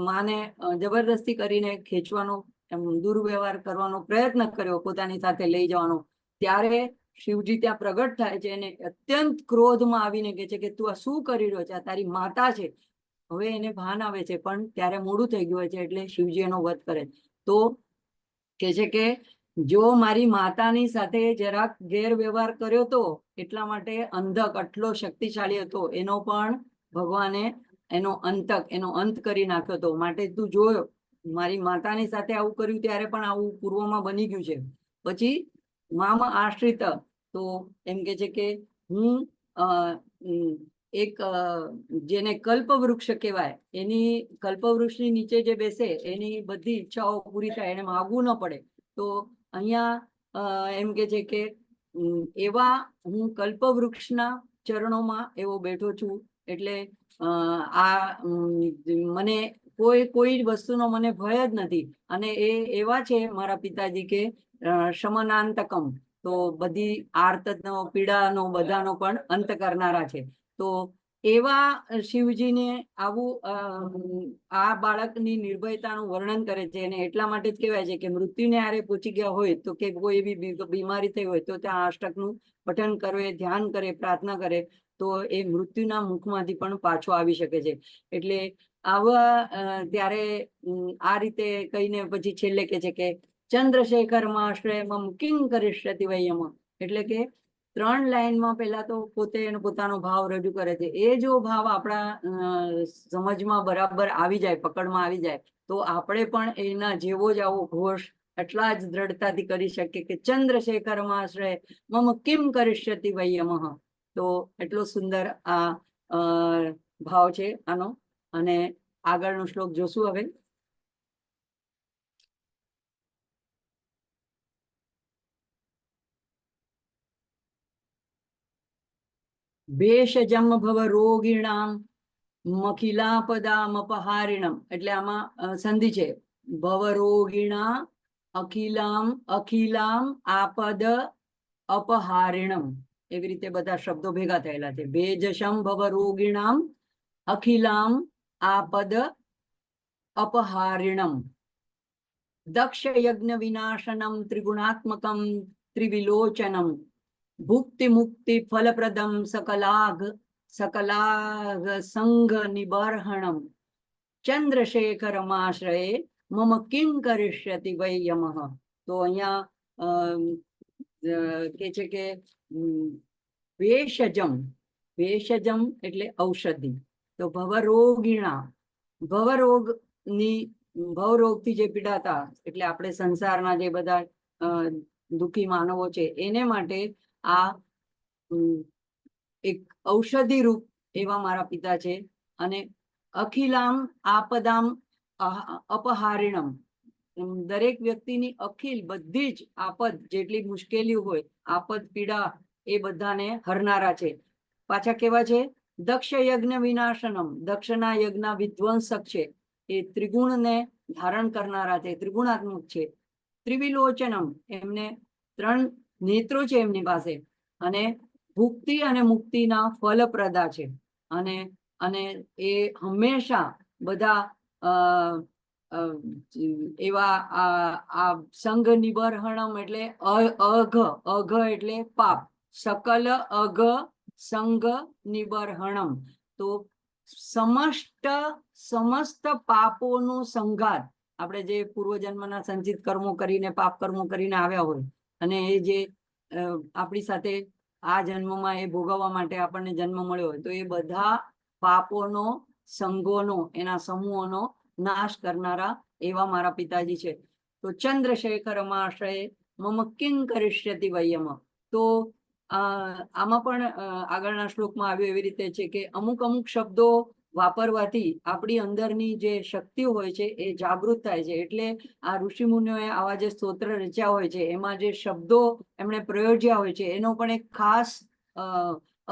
માને જબરદસ્તી કરીને ખેંચવાનો, દુર્વ્યવહાર કરવાનો પ્રયત્ન કર્યો, પોતાની સાથે લઈ જવાનો. ત્યારે શિવજી ત્યાં પ્રગટ થાય છે અને અત્યંત ક્રોધમાં આવીને કહે છે કે તું આ શું કરી રહ્યો છે? આ તારી માતા છે. હવે એને ભાન આવે છે, પણ ત્યારે મોડું થઈ ગયું હોય છે. એટલે શિવજી એનો વધ કરે. તો કે છે કે જો મારી માતાની સાથે જરાક ગેરવ્યવહાર કર્યો તો એટલા માટે અંધક આટલો શક્તિશાળી હતો, એનો પણ ભગવાને એનો અંત કરી નાખ્યો હતો. માટે તું જોયો, મારી માતાની સાથે આવું કર્યું ત્યારે પણ આવું પૂર્વમાં બની ગયું છે. પછી મામાં આશ્રિત, તો એમ કે છે કે હું એક જેને કલ્પવૃક્ષ કહેવાય, એની કલ્પવૃક્ષની નીચે જે બેસે એની બધી ઈચ્છાઓ પૂરી થાય, એને માગવું ન પડે. તો અહીંયા એમ કે છે કે એવા હું કલ્પવૃક્ષના ચરણોમાં એવો બેઠો છું. એટલે આ મને કોઈ વસ્તુનો મને ભય જ નથી. અને એ એવા છે મારા પિતાજી કે શમનાંતકમ, તો બધી આર્તનો, પીડાનો, બધાનો પણ અંત કરનારા છે. તો એવા શિવજીને આવું આ બાળકની નિર્ભયતાનું વર્ણન કરે છે. અને એટલા માટે જ કહેવાય છે કે મૃત્યુને આરે પહોંચી ગયા હોય તો કે કોઈ એવી બીમારી થઈ હોય તો ત્યાં અષ્ટકનું પઠન કરે, ધ્યાન કરે, પ્રાર્થના કરે, તો એ મૃત્યુના મુખમાંથી પણ પાછો આવી શકે છે. એટલે આવા ત્યારે આ રીતે કહીને પછી છેલ્લે કે છે કે ચંદ્રશેખરમાં આશ્રય મમ કિંગ કરિષ્યતિ વયમ. એટલે કે 3 લાઈનમાં પહેલા તો પોતે એનો પોતાનો ભાવ રજૂ કરે છે. એ જો ભાવ આપણા સમજમાં બરાબર આવી જાય, પકડમાં આવી જાય, તો આપણે પણ એના જેવો જ આવો ઘોષ એટલા જ દ્રઢતાથી કરી શકીએ કે ચંદ્રશેખરમાં આશ્રય મમ કિમ કરિષ્યતિ વયમઃ. તો એટલો સુંદર આ ભાવ છે આનો. અને આગળનો શ્લોક જોશું હવે. ભેષજમ ભવ રોગીણામ મખિલાપદામ અપહારિણમ. એટલે આમાં સંધિ છે. ભવરોગીણા અખિલામ આપદ અપહારિણમ. એવી રીતે બધા શબ્દો ભેગા થયેલા છે. ભેજશમ ભવરોગીણામ અખિલામ આપદ અપહારિણમ દક્ષ યજ્ઞ વિનાશનમ ત્રિગુણાત્મકમ ત્રિવિલોચનમ ભુક્તિ મુક્તિ ફલપ્રદમ સકલાગ સંઘ નિબર્હણમ ચંદ્રશેખરમાશ્રયે મમ કિં કરિષ્યતિ વયમઃ. તો અહીંયા કે છે કે ભેષજમ એટલે ઔષધિ. તો ભવરોગીણા, ભવરોગથી જે પીડાતા, એટલે આપણે સંસારના જે બધા દુઃખી માનવો છે એને માટે આ એક ઔષધિ રૂપ એવા મારા પિતા છે. અને અખિલામ આપદામ અપહારિણમ, દરેક વ્યક્તિની અખિલ બધી જ આપદ, જેટલી મુશ્કેલી હોય, આપદ પીડા, એ બધાને હરનારા છે. પાછા કેવા છે? દક્ષ યજ્ઞ વિનાશનમ, દક્ષના યજ્ઞ વિધ્વંસક છે. એ ત્રિગુણને ધારણ કરનારા છે, ત્રિગુણાત્મક છે. ત્રિવિલોચનમ, એમને 3 નેત્રો છે એમની પાસે. અને ભુક્તિ અને મુક્તિના ફલપ્રદા છે. અને એ હંમેશા બધા એવા આ સંઘ નિબર્હણમ એટલે અઘ એટલે પાપ, સકલ અઘ સંગ નિબર્હણમ. તો સમસ્ત પાપોનો સંઘાત, આપણે જે પૂર્વજન્મના સંચિત કર્મો કરીને પાપ કર્મો કરીને આવ્યા હોય અને એ જે આપણી સાથે આ જન્મમાં એ ભોગવવા માટે આપણને જન્મ મળ્યો હોય, તો એ બધા પાપોનો સંઘોનો એના સમૂહોનો નાશ કરનારા એવા મારા પિતાજી છે. તો ચંદ્રશેખરમાશ્રયે મમ કિં કરિષ્યતિ વયમ. તો આમાં પણ આગળના શ્લોકમાં આવ્યું એવી રીતે છે કે અમુક અમુક શબ્દો વાપરવાથી આપણી અંદરની જે શક્તિઓ હોય છે એ જાગૃત થાય છે. એટલે આ ઋષિ મુનિઓએ આવા જે સ્તોત્ર રચ્યા હોય છે એમાં જે શબ્દો એમણે પ્રયોજ્યા હોય છે એનો પણ એક ખાસ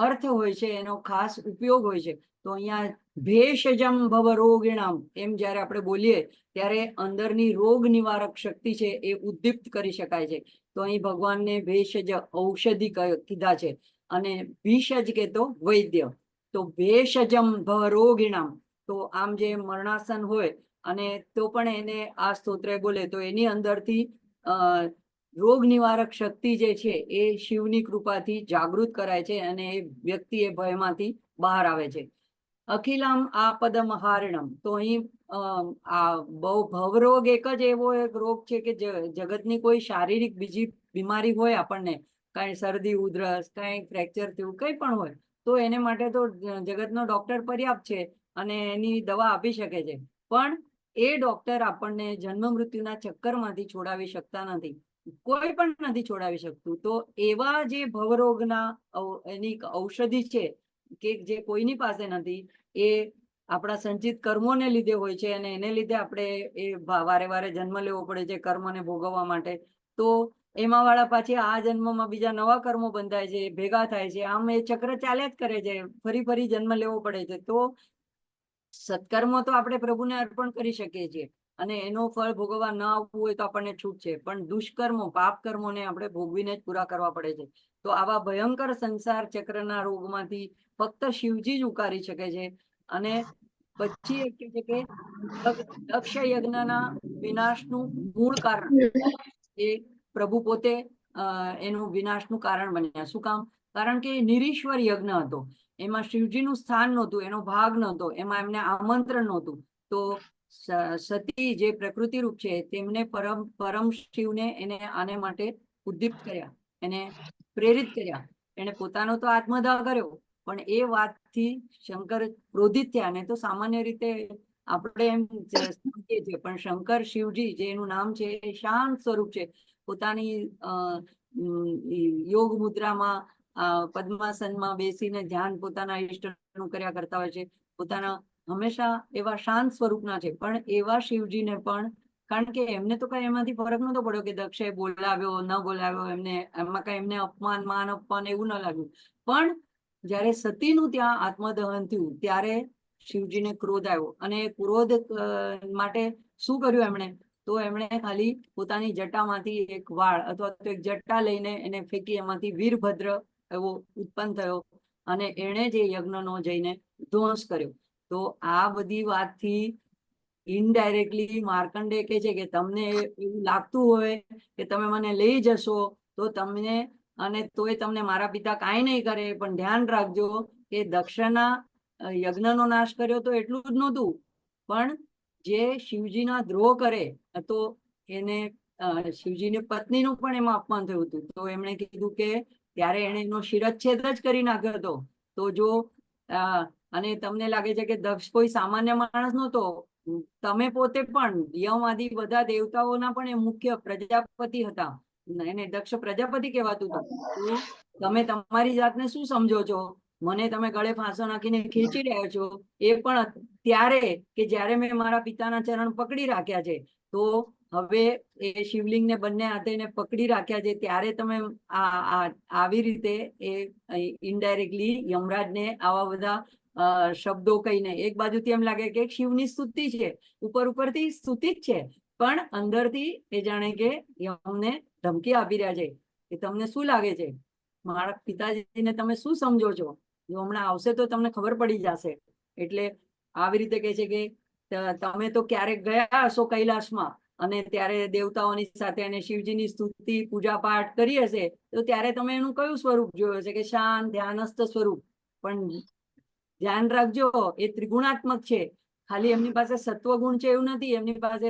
અર્થ હોય છે, એનો ખાસ ઉપયોગ હોય છે. તો અહીંયા ભેષજમ ભવ રોગિણામ એમ જયારે આપણે બોલીએ ત્યારે અંદરની રોગ નિવારક શક્તિ છે એ ઉદ્દીપ્ત કરી શકાય છે. તો અહીં ભગવાનને ભેષજ ઔષધિ કીધા છે અને ભીષજ કે તો વૈદ્ય. તો ભેષજમ ભવ રોગિણામ, તો આમ જે મરણાસન હોય અને તો પણ એને આ સ્તોત્ર બોલે તો એની અંદરથી રોગ નિવારક શક્તિ જે છે એ શિવની કૃપાથી જાગૃત કરાય છે અને એ વ્યક્તિ એ ભયમાંથી બહાર આવે છે. અખિલામ આપદમ હારિણમ. તો અહીં આ બહુ ભવરોગ એક જ એવો એક રોગ છે કે જગતની કોઈ શારીરિક બીજી બીમારી હોય આપણને, કાંઈ શરદી ઉધરસ, કાંઈ ફ્રેક્ચર થયું, કંઈ પણ હોય, તો એને માટે તો જગતનો ડોક્ટર પર્યાપ્ત છે અને એની દવા આપી શકે છે. પણ એ ડોક્ટર આપણને જન્મ મૃત્યુના ચક્કરમાંથી છોડાવી શકતા નથી, કોઈ પણ નથી છોડાવી શકતું. તો એવા જે ભવરોગના એની ઔષધિ છે કે જે કોઈની પાસે નથી, એ આપણા સંચિત કર્મોને લીધે હોય છે અને એને લીધે આપણે એ વારે વારે જન્મ લેવો પડે છે કર્મને ભોગવવા માટે. તો એમાં વાળા પાછી આ જન્મમાં બીજા નવા કર્મો બંધાય છે, ભેગા થાય છે, આમ એ ચક્ર ચાલ્યા જ કરે છે, ફરી ફરી જન્મ લેવો પડે છે. તો સત્કર્મો તો આપણે પ્રભુને અર્પણ કરી શકીએ છીએ અને એનો ફળ ભોગવવા ન આવવું હોય તો આપણને છૂટ છે, પણ દુષ્કર્મો પાપ કર્મોને આપણે ભોગવીને જ પૂરા કરવા પડે છે. તો આવા ભયંકર સંસાર ચક્રના રોગમાંથી ફક્ત શિવજી જ ઉકારી શકે છે. અને પછી એ કહે છે કે દક્ષ યજ્ઞના વિનાશનું મૂળ કારણ એ પ્રભુ પોતે એનું વિનાશનું કારણ બન્યા. શું કામ? કારણ કે નિરીશ્વર યજ્ઞ હતો, એમાં શિવજીનું સ્થાન નહોતું, એનો ભાગ નહોતો, એમાં એમને આમંત્રણ નહોતું. તો સતી જે પ્રકૃતિ રૂપ છે તેમને પરમ શિવને એને આને માટે ઉદ્દીપ્ત કર્યા, એને પ્રેરિત કર્યા. એને પોતાનો તો આત્મદાહ કર્યો, પણ એ વાતથી શંકર ક્રોધિત થયા. ને તો સામાન્ય રીતે આપણે એમ સમજીએ છીએ, પણ શંકર શિવજી જે એનું નામ છે એ શાંત સ્વરૂપ છે. પોતાની યોગ મુદ્રામાં પદ્માસનમાં બેસીને ધ્યાન પોતાના ઈષ્ટનું કર્યા કરતા હોય છે. પોતાના હંમેશા એવા શાંત સ્વરૂપના છે. પણ એવા શિવજીને પણ, કારણ કે એમને તો કઈ એમાંથી ફરક નતો પડ્યો કે દક્ષે બોલાવ્યો ન બોલાવ્યો, એમને એમાં કઈ એમને અપમાન માન અપમાન એવું ન લાગ્યું. પણ જયારે સતીનું ત્યાં આત્મદહન થયું ત્યારે શિવજીને ક્રોધ આવ્યો અને ક્રોધ માટે શું કર્યું એમણે? તો એમણે ખાલી પોતાની જટામાંથી એક વાળ અથવા તો એક જટા લઈને એને ફેંકી, એમાંથી વીરભદ્ર એવો ઉત્પન્ન થયો અને એણે જે યજ્ઞનો જઈને ધ્વંસ કર્યો. તો આ બધી વાતથી ઇનડાયરેક્ટલી માર્કંડે કહે છે કે તમને એવું લાગતું હોય કે તમે મને લઈ જશો તો તમને, અને તોય તમને મારા પિતા કાંઈ નહીં કરે, પણ ધ્યાન રાખજો કે દક્ષના યજ્ઞનો નાશ કર્યો તો એટલું જ નહોતું, પણ જે શિવજીના દ્રોહ કરે તો એને શિવજીની પત્નીનું પણ એમાં અપમાન થયું હતું. તો એમણે કીધું કે ત્યારે એને એનો શિરચ્છેદ જ કરી નાખ્યો હતો. તો જો અને તમને લાગે છે કે દક્ષ કોઈ સામાન્ય માણસ નહોતો, તમે પોતે પણ યમ આદિ બધા દેવતાઓના પણ એ મુખ્ય પ્રજાપતિ હતા, એને દક્ષ પ્રજાપતિ કહેવાતું હતું. તો તમે તમારી જાતને શું સમજો છો? મને તમે ગળે ફાંસો નાખીને ખેંચી રહ્યા છો, એ પણ ત્યારે કે જ્યારે મેં મારા પિતાના ચરણ પકડી રાખ્યા છે. તો હવે એ શિવલિંગને બંને હાથે પકડી રાખ્યા છે, ત્યારે તમે આવી રીતે એ ઇનડાયરેક્ટલી યમરાજને આવા બધા શબ્દો કહીને, એક બાજુથી એમ લાગે કે શિવની સ્તુતિ છે, ઉપરથી સ્તુતિ જ છે, પણ અંદરથી એ જાણે કે યમને ધમકી આપી રહ્યા છે કે તમને શું લાગે છે, મારા પિતાજીને તમે શું સમજો છો? જો હમણાં આવશે તો તમને ખબર પડી જશે. એટલે આવી રીતે કહે છે કે તમે તો ક્યારેક ગયા હશો કૈલાસમાં અને ત્યારે દેવતાઓની સાથે અને શિવજીની સ્તુતિ પૂજા પાઠ કરી હશે તો ત્યારે તમે એનું કયું સ્વરૂપ જોયું હશે કે શાંત ધ્યાનસ્થ સ્વરૂપ. પણ ધ્યાન રાખજો એ ત્રિગુણાત્મક છે. ખાલી એમની પાસે સત્વગુણ છે એવું નથી, એમની પાસે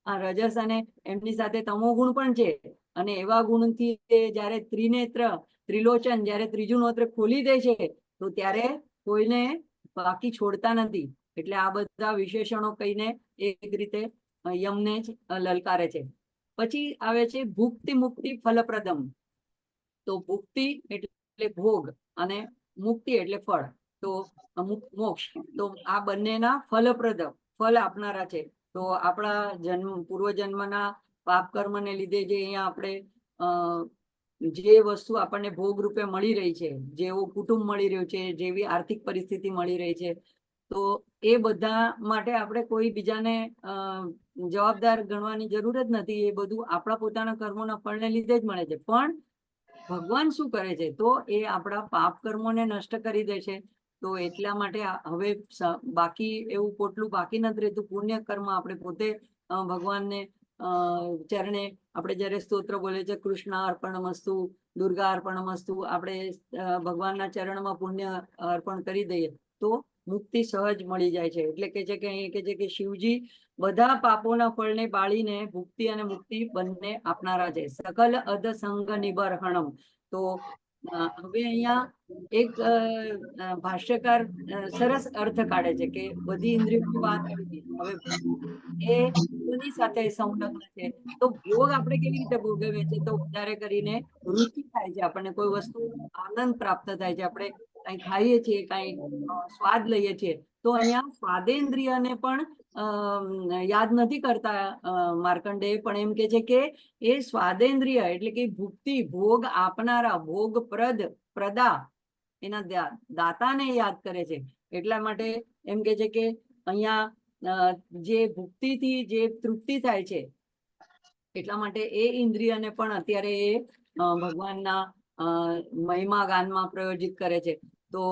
રજસ અને એમની સાથે તમો ગુણ પણ છે. અને એવા ગુણથી જયારે ત્રિનેત્ર ત્રિલોચન જયારે ત્રીજું નેત્ર ખોલી દે છે તો ત્યારે કોઈને બાકી છોડતા નથી. એટલે આ બધા વિશેષણો કહીને એક રીતે યમને જ લલકારે છે. પછી આવે છે ભુક્તિ મુક્તિ ફલપ્રદમ. તો ભુક્તિ એટલે ભોગ અને મુક્તિ એટલે ફળ, તો મોક્ષ. તો આ બંનેના ફલપ્રદ ફળ આપનારા છે. તો આપણા પૂર્વજન્મના પાપ કર્મને લીધે જે અહીંયા આપણે જે વસ્તુ આપણને ભોગ રૂપે મળી રહી છે, જેવું કુટુંબ મળી રહ્યું છે, જેવી આર્થિક પરિસ્થિતિ મળી રહી છે, તો એ બધા માટે આપણે કોઈ બીજાને જવાબદાર ગણવાની જરૂર જ નથી. એ બધું આપણા પોતાના કર્મોના ફળને લીધે જ મળે છે. પણ ભગવાન શું કરે છે તો એ આપણા પાપ કર્મોને નષ્ટ કરી દે છે. તો એટલા માટે હવે બાકી એવું પોટલું બાકી નથી રહેતું. પુણ્ય કર્મ આપણે પોતે ભગવાનને ચરણે આપણે જયારે સ્તોત્ર બોલે છે કૃષ્ણ અર્પણમસ્તુ, દુર્ગા અર્પણમસ્તુ, આપણે ભગવાનના ચરણમાં પુણ્ય અર્પણ કરી દઈએ તો મુક્તિ સહજ મળી જાય છે. એટલે કે છે કે અહીં કે છે કે શિવજી બધા પાપોના ફળને બાળીને ભુક્તિ અને મુક્તિ બંને આપનારા છે. સકલ અધસંગ નિબર્હણમ. તો હવે અહીંયા એક ભાષ્યકાર સરસ અર્થ કાઢે છે કે બધી ઇન્દ્રિયોની વાત આવી. હવે એ કોની સાથે સંલગ્ન છે તો ભોગ આપણે કેવી રીતે ભોગવીએ છીએ તો વધારે કરીને રુચિ થાય છે, આપણને કોઈ વસ્તુ આનંદ પ્રાપ્ત થાય છે, આપણે કઈ ખાઈએ છીએ, કઈ સ્વાદ લઈએ છીએ. તો અહીંયા સ્વાદેન્દ્રિયને પણ યાદ નથી કરતા માર્કંડેય, પણ એમ કે છે કે એ સ્વાદેન્દ્રિય એટલે કે ભુક્તિ ભોગ આપનારા પ્રદા એના દાતાને યાદ કરે છે. એટલા માટે એમ કે છે કે અહીંયા જે ભુક્તિથી જે તૃપ્તિ થાય છે એટલા માટે એ ઇન્દ્રિયને પણ અત્યારે એ ભગવાનના મહિમા ગાનમાં પ્રયોજિત કરે છે. તો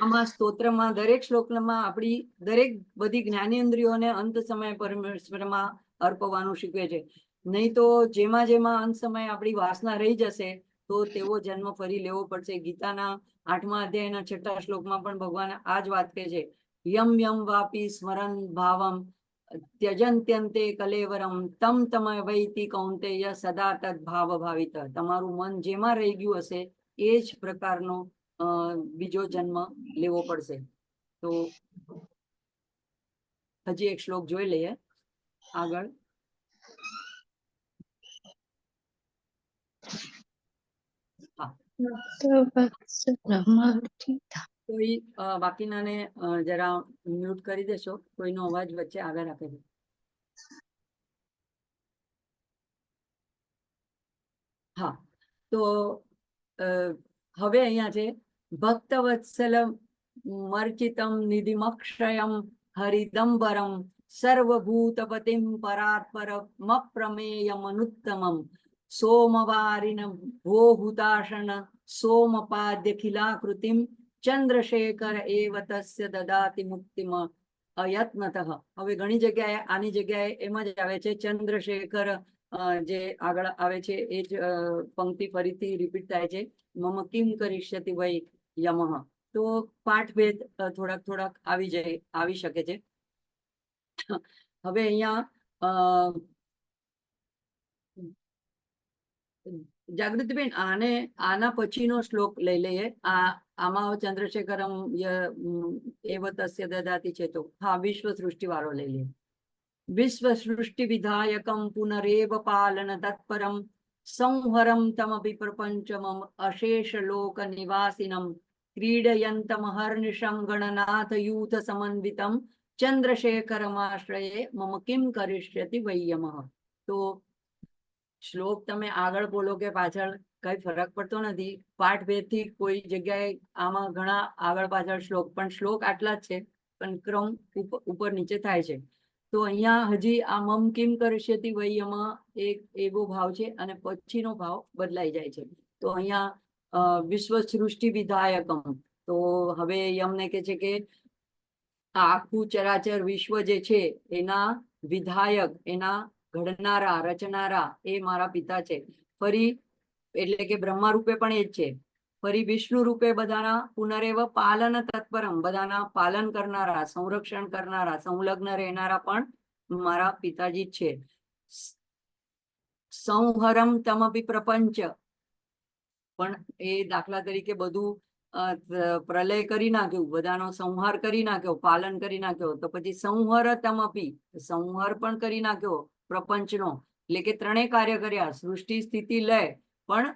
આમાં સ્તોત્રમાં દરેક શ્લોકમાં આપણી દરેક બધી જ્ઞાનેન્દ્રિયોને અંત સમય પરમેશ્વરમાં અર્પવાનું શીખવે છે. નહીં તો જેમાં જેમાં અંત સમય આપણી વાસના રહી જશે તો તેવો જન્મ ફરી લેવો પડશે. ગીતાના 8મા અધ્યાયના 6ઠા શ્લોકમાં પણ ભગવાન આ જ વાત કહે છે, યમ યમ વાપી સ્મરન ભાવમ ત્યજંત્યંતે કલેવરમ તમ તમય વૈતિ કૌંતેય સદા તદ ભાવ ભાવિત. તમારું મન જેમાં રહી ગયું હશે એ જ પ્રકારનો બીજો જન્મ લેવો પડશે. તો હજી એક શ્લોક જોઈ લઈએ આગળ. કોઈ બાકીનાને જરા મ્યુટ કરી દેશો, કોઈનો અવાજ વચ્ચે આગળ રાખે છે. હા, તો હવે અહીંયા છે ભક્તવત્સલ મર્ચિતમ નિધિમક્ષયમ હરિદંબરમ સર્વભૂતપતિમ પરાત્પરમપ્રમેયમનુત્તમમ સોમવારિન ભોભૂતાશન સોમપાદ્યખિલાકૃતિમ ચંદ્રશેખર એવ તસ્ય દદાતિ મુક્તિમ અયત્નતઃ. હવે ઘણી જગ્યાએ આની જગ્યાએ એમ જ આવે છે ચંદ્રશેખર, જે આગળ આવે છે એ જ પંક્તિ ફરીથી રિપીટ થાય છે, મમ કિમ કરિષ્યતિ વૈ યમઃ. તો પાઠભેદ થોડાક આવી શકે છે. હવે અહીંયા જાગૃતિબેન આના પછીનો શ્લોક લઈ લઈએ. આમાં ચંદ્રશેખરમ એવ તસ્ય દદાતિ છે, તો હા વિશ્વ સૃષ્ટિ વાળો લઈ લઈએ. વિશ્વ સૃષ્ટિ વિધાયકમ પુનરેવ પાલન તત્પરમ સંહરમ તમપી પ્રપંચમમ અશેષ લોક નિવાસિનમ ક્રીડયંતમ હર્નિશમ ગણનાથ યુથ સમન્વિતમ ચંદ્રશેખરમાશ્રયે મમ કિમ કરિષ્યતિ વૈયમઃ. તો શ્લોક તમે આગળ બોલો કે પાછળ કઈ ફરક પડતો નથી. પાઠભેદથી કોઈ જગ્યાએ આમાં ઘણા આગળ પાછળ શ્લોક, પણ શ્લોક આટલા જ છે, પણ ક્રમ ઉપર નીચે થાય છે. તો અહીંયા હજી આ મમ કિમ કરિષ્યતિ વૈયમાં એક એવો ભાવ છે અને પછીનો ભાવ બદલાઈ જાય છે. તો અહીંયા વિશ્વ સૃષ્ટિ વિધાયકમ, તો હવે યમને કે છે કે આ આખું ચરાચર વિશ્વ જે છે એના વિધાયક એના ઘડનારા રચનારા એ મારા પિતા છે. ફરી એટલે કે બ્રહ્મા રૂપે પણ એ જ છે. ફરી વિષ્ણુ રૂપે બધાના પુનરેવ પાલન તત્પરમ, બધાના પાલન કરનારા, સંરક્ષણ કરનારા, સંલગ્ન રહેનારા પણ મારા પિતાજી જ છે. સંહરમ તમપી પ્રપંચ, પણ એ દાખલા તરીકે બધું પ્રલય કરી નાખ્યું, બધાનો સંહાર કરી નાખ્યો, પાલન કરી નાખ્યો, તો પછી સંહર તમપી, સંહાર પણ કરી નાખ્યો પ્રપંચનો, એટલે કે ત્રણેય કાર્ય કર્યા, સૃષ્ટિ સ્થિતિ લય, પણ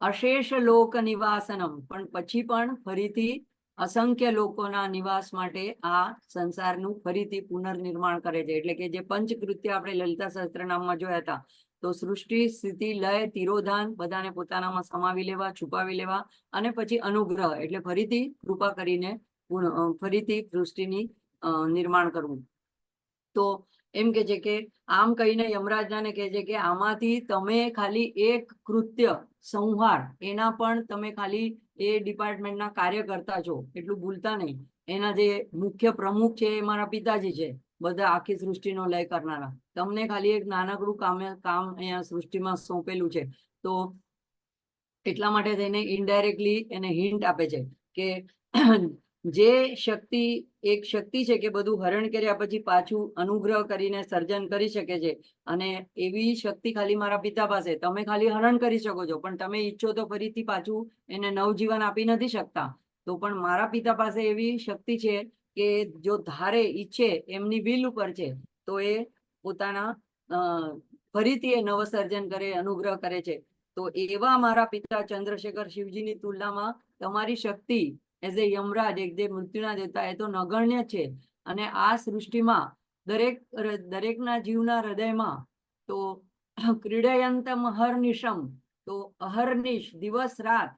અશેષ લોક નિવાસનમ, પણ પછી પણ ફરીથી અસંખ્ય લોકોના નિવાસ માટે આ સંસારનું ફરીથી પુનર્નિર્માણ કરે છે. એટલે કે જે પંચકૃત્ય આપણે લલિતા સહસ્ત્રનામમાં જોયા હતા, તો સૃષ્ટિ સ્થિતિ લય તિરોધાન બધાને પોતાનામાં સમાવી લેવા, છુપાવી લેવા, અને પછી અનુગ્રહ એટલે ફરીથી કૃપા કરીને ફરીથી સૃષ્ટિની નિર્માણ કરવું. તો એમ કે છે કે આમ કહીને યમરાજાને કહે છે કે આમાંથી તમે ખાલી એક કૃત્ય સંહાર, એના પણ તમે ખાલી એ ડિપાર્ટમેન્ટના કાર્ય કરતા છો, એટલું ભૂલતા નહીં. એના જે મુખ્ય પ્રમુખ છે એ મારા પિતાજી છે, બધા આખી સૃષ્ટિનો લય કરનારા. તમને ખાલી એક નાનકડું કામ અહીંયા સૃષ્ટિમાં સોંપેલું છે. તો એટલા માટે થઈને ઇનડાયરેક્ટલી એને હિન્ટ આપે છે કે જે શક્તિ, એક શક્તિ છે કે બધું હરણ કર્યા પછી પાછું અનુગ્રહ કરીને સર્જન કરી શકે છે, અને એવી શક્તિ ખાલી મારા પિતા પાસે. તમે ખાલી હરણ કરી શકો છો, પણ તમે ઈચ્છો તો ફરીથી પાછું એને નવજીવન આપી નથી શકતા. તો પણ મારા પિતા પાસે એવી શક્તિ છે કે જો ધારે ઈચ્છે, એમની વિલ ઉપર છે, તો એ પોતાના ફરીથી એ નવસર્જન કરે, અનુગ્રહ કરે છે. તો એવા મારા પિતા ચંદ્રશેખર શિવજીની તુલનામાં તમારી શક્તિ એઝ એ યમરાજ, એક જે મૃત્યુના દેવતા, એ તો નગણ્ય છે. અને આ સૃષ્ટિમાં દરેકના જીવના હૃદયમાં તો ક્રીડયંતમ અહર્નિશમ, તો અહર્નિશ દિવસ રાત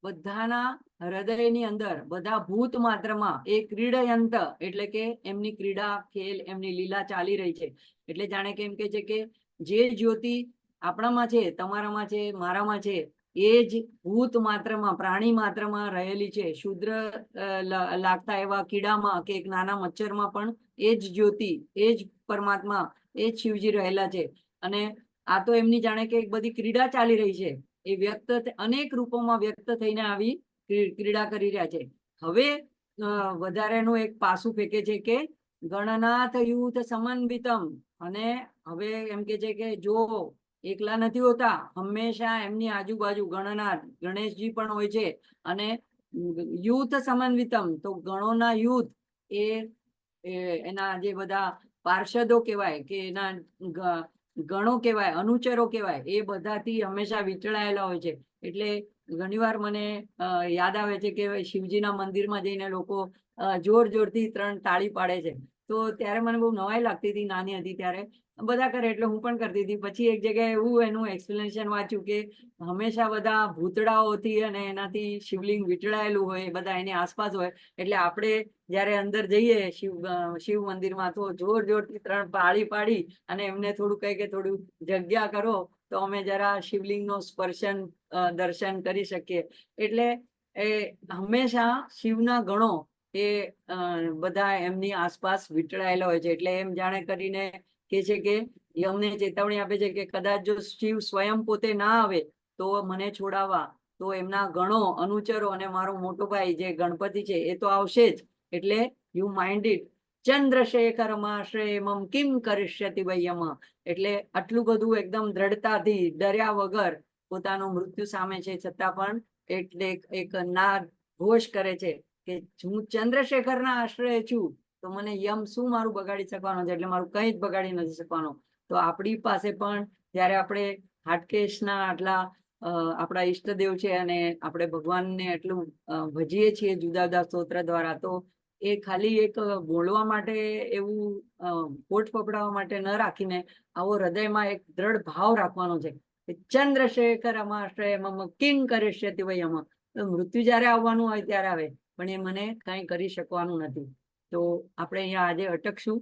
બધાના હૃદયની અંદર, બધા ભૂત માત્રમાં એ ક્રીડયંત એટલે કે એમની ક્રીડા, ખેલ, એમની લીલા ચાલી રહી છે. એટલે જાણે કે એમ કે છે કે જે જ્યોતિ આપણામાં છે, તમારામાં છે, મારામાં છે, એ જ ભૂત માત્રમાં, પ્રાણી માત્રમાં રહેલી છે. શુદ્ર લાગતા એવા કીડામાં કે એક નાના મચ્છરમાં પણ એ જ જ્યોતિ, એ જ પરમાત્મા, એ જ શિવજી રહેલા છે. અને આ તો એમની જાણે કે એક બધી ક્રીડા ચાલી રહી છે. એ વ્યક્ત અનેક રૂપોમાં વ્યક્ત થઈને આવી ક્રીડા કરી રહ્યા છે. હવે વધારેનું એક પાસું ફેંકે છે કે ગણનાથ યુથ સમન્વિતમ, અને હવે એમ કે છે કે જો એકલા નથી હોતા, હંમેશા એમની આજુબાજુ ગણનાથ ગણેશજી પણ હોય છે, અને યુથ સમન્વિતમ, તો ગણોના યુથ એ એના જે બધા પાર્ષદો કહેવાય કે એના ગણો કહેવાય, અનુચરો કહેવાય, એ બધાથી હંમેશા વીંટળાયેલા હોય છે. એટલે ઘણીવાર મને યાદ આવે છે કે શિવજીના મંદિરમાં જઈને લોકો જોર જોરથી 3 તાળી પાડે છે. તો ત્યારે મને બહુ નવાઈ લાગતી હતી, નાની હતી ત્યારે. બધા કરે એટલે હું પણ કરતી હતી. પછી એક જગ્યાએ એવું એનું એક્સપ્લેનેશન વાંચ્યું કે હંમેશા બધા ભૂતડાઓથી અને એનાથી શિવલિંગ વીંટળાયેલું હોય, બધા એની આસપાસ હોય. એટલે આપણે જયારે અંદર જઈએ શિવ મંદિરમાં, તો જોર જોરથી 3 તાળી પાડી અને એમને થોડું કહે કે થોડું જગ્યા કરો, તો અમે જરા શિવલિંગનો સ્પર્શન દર્શન કરી શકીએ. એટલે એ હંમેશા શિવના ગણો એ બધા એમની આસપાસ વીંટળાયેલા હોય છે. એટલે એમ જાણે કરીને કે છે કે યમને ચેતવણી આપે છે કે કદાચ જો શિવ સ્વયં પોતે ના આવે તો મને છોડાવવા, તો એમના ગણો, અનુચરો અને મારો મોટો ભાઈ જે ગણપતિ છે એ તો આવશે જ. એટલે યુ માઇન્ડ ઇટ, ચંદ્રશેખર માશ્રયમમ કિમ કરિષ્યતિ વયમ. એટલે આટલું બધું એકદમ દ્રઢતાથી, ડર્યા વગર, પોતાનું મૃત્યુ સામે છે છતાં પણ એટલે એક નાદ ઘોષ કરે છે કે હું ચંદ્રશેખરના આશ્રય છું, તો મને યમ શું મારું બગાડી શકવાનો છે? એટલે મારું કંઈ જ બગાડી નથી શકવાનો. તો આપણી પાસે પણ જ્યારે આપણે હાટકેશના આટલા આપણા ઈષ્ટદેવ છે અને આપણે ભગવાનને એટલું ભજીએ છીએ જુદા જુદા સ્તોત્ર દ્વારા, તો એ ખાલી એક બોલવા માટે, એવું પોટ પકડાવવા માટે ન રાખીને આવો હૃદયમાં એક દ્રઢ ભાવ રાખવાનો છે કે ચંદ્રશેખર અમાશ્રય મમ કિંગ કરિષ્યતિ વયમ. મૃત્યુ જ્યારે આવવાનું હોય ત્યારે આવે, પણ એ મને કંઈ કરી શકવાનું નથી. તો આપણે અહીંયા આજે અટકશું.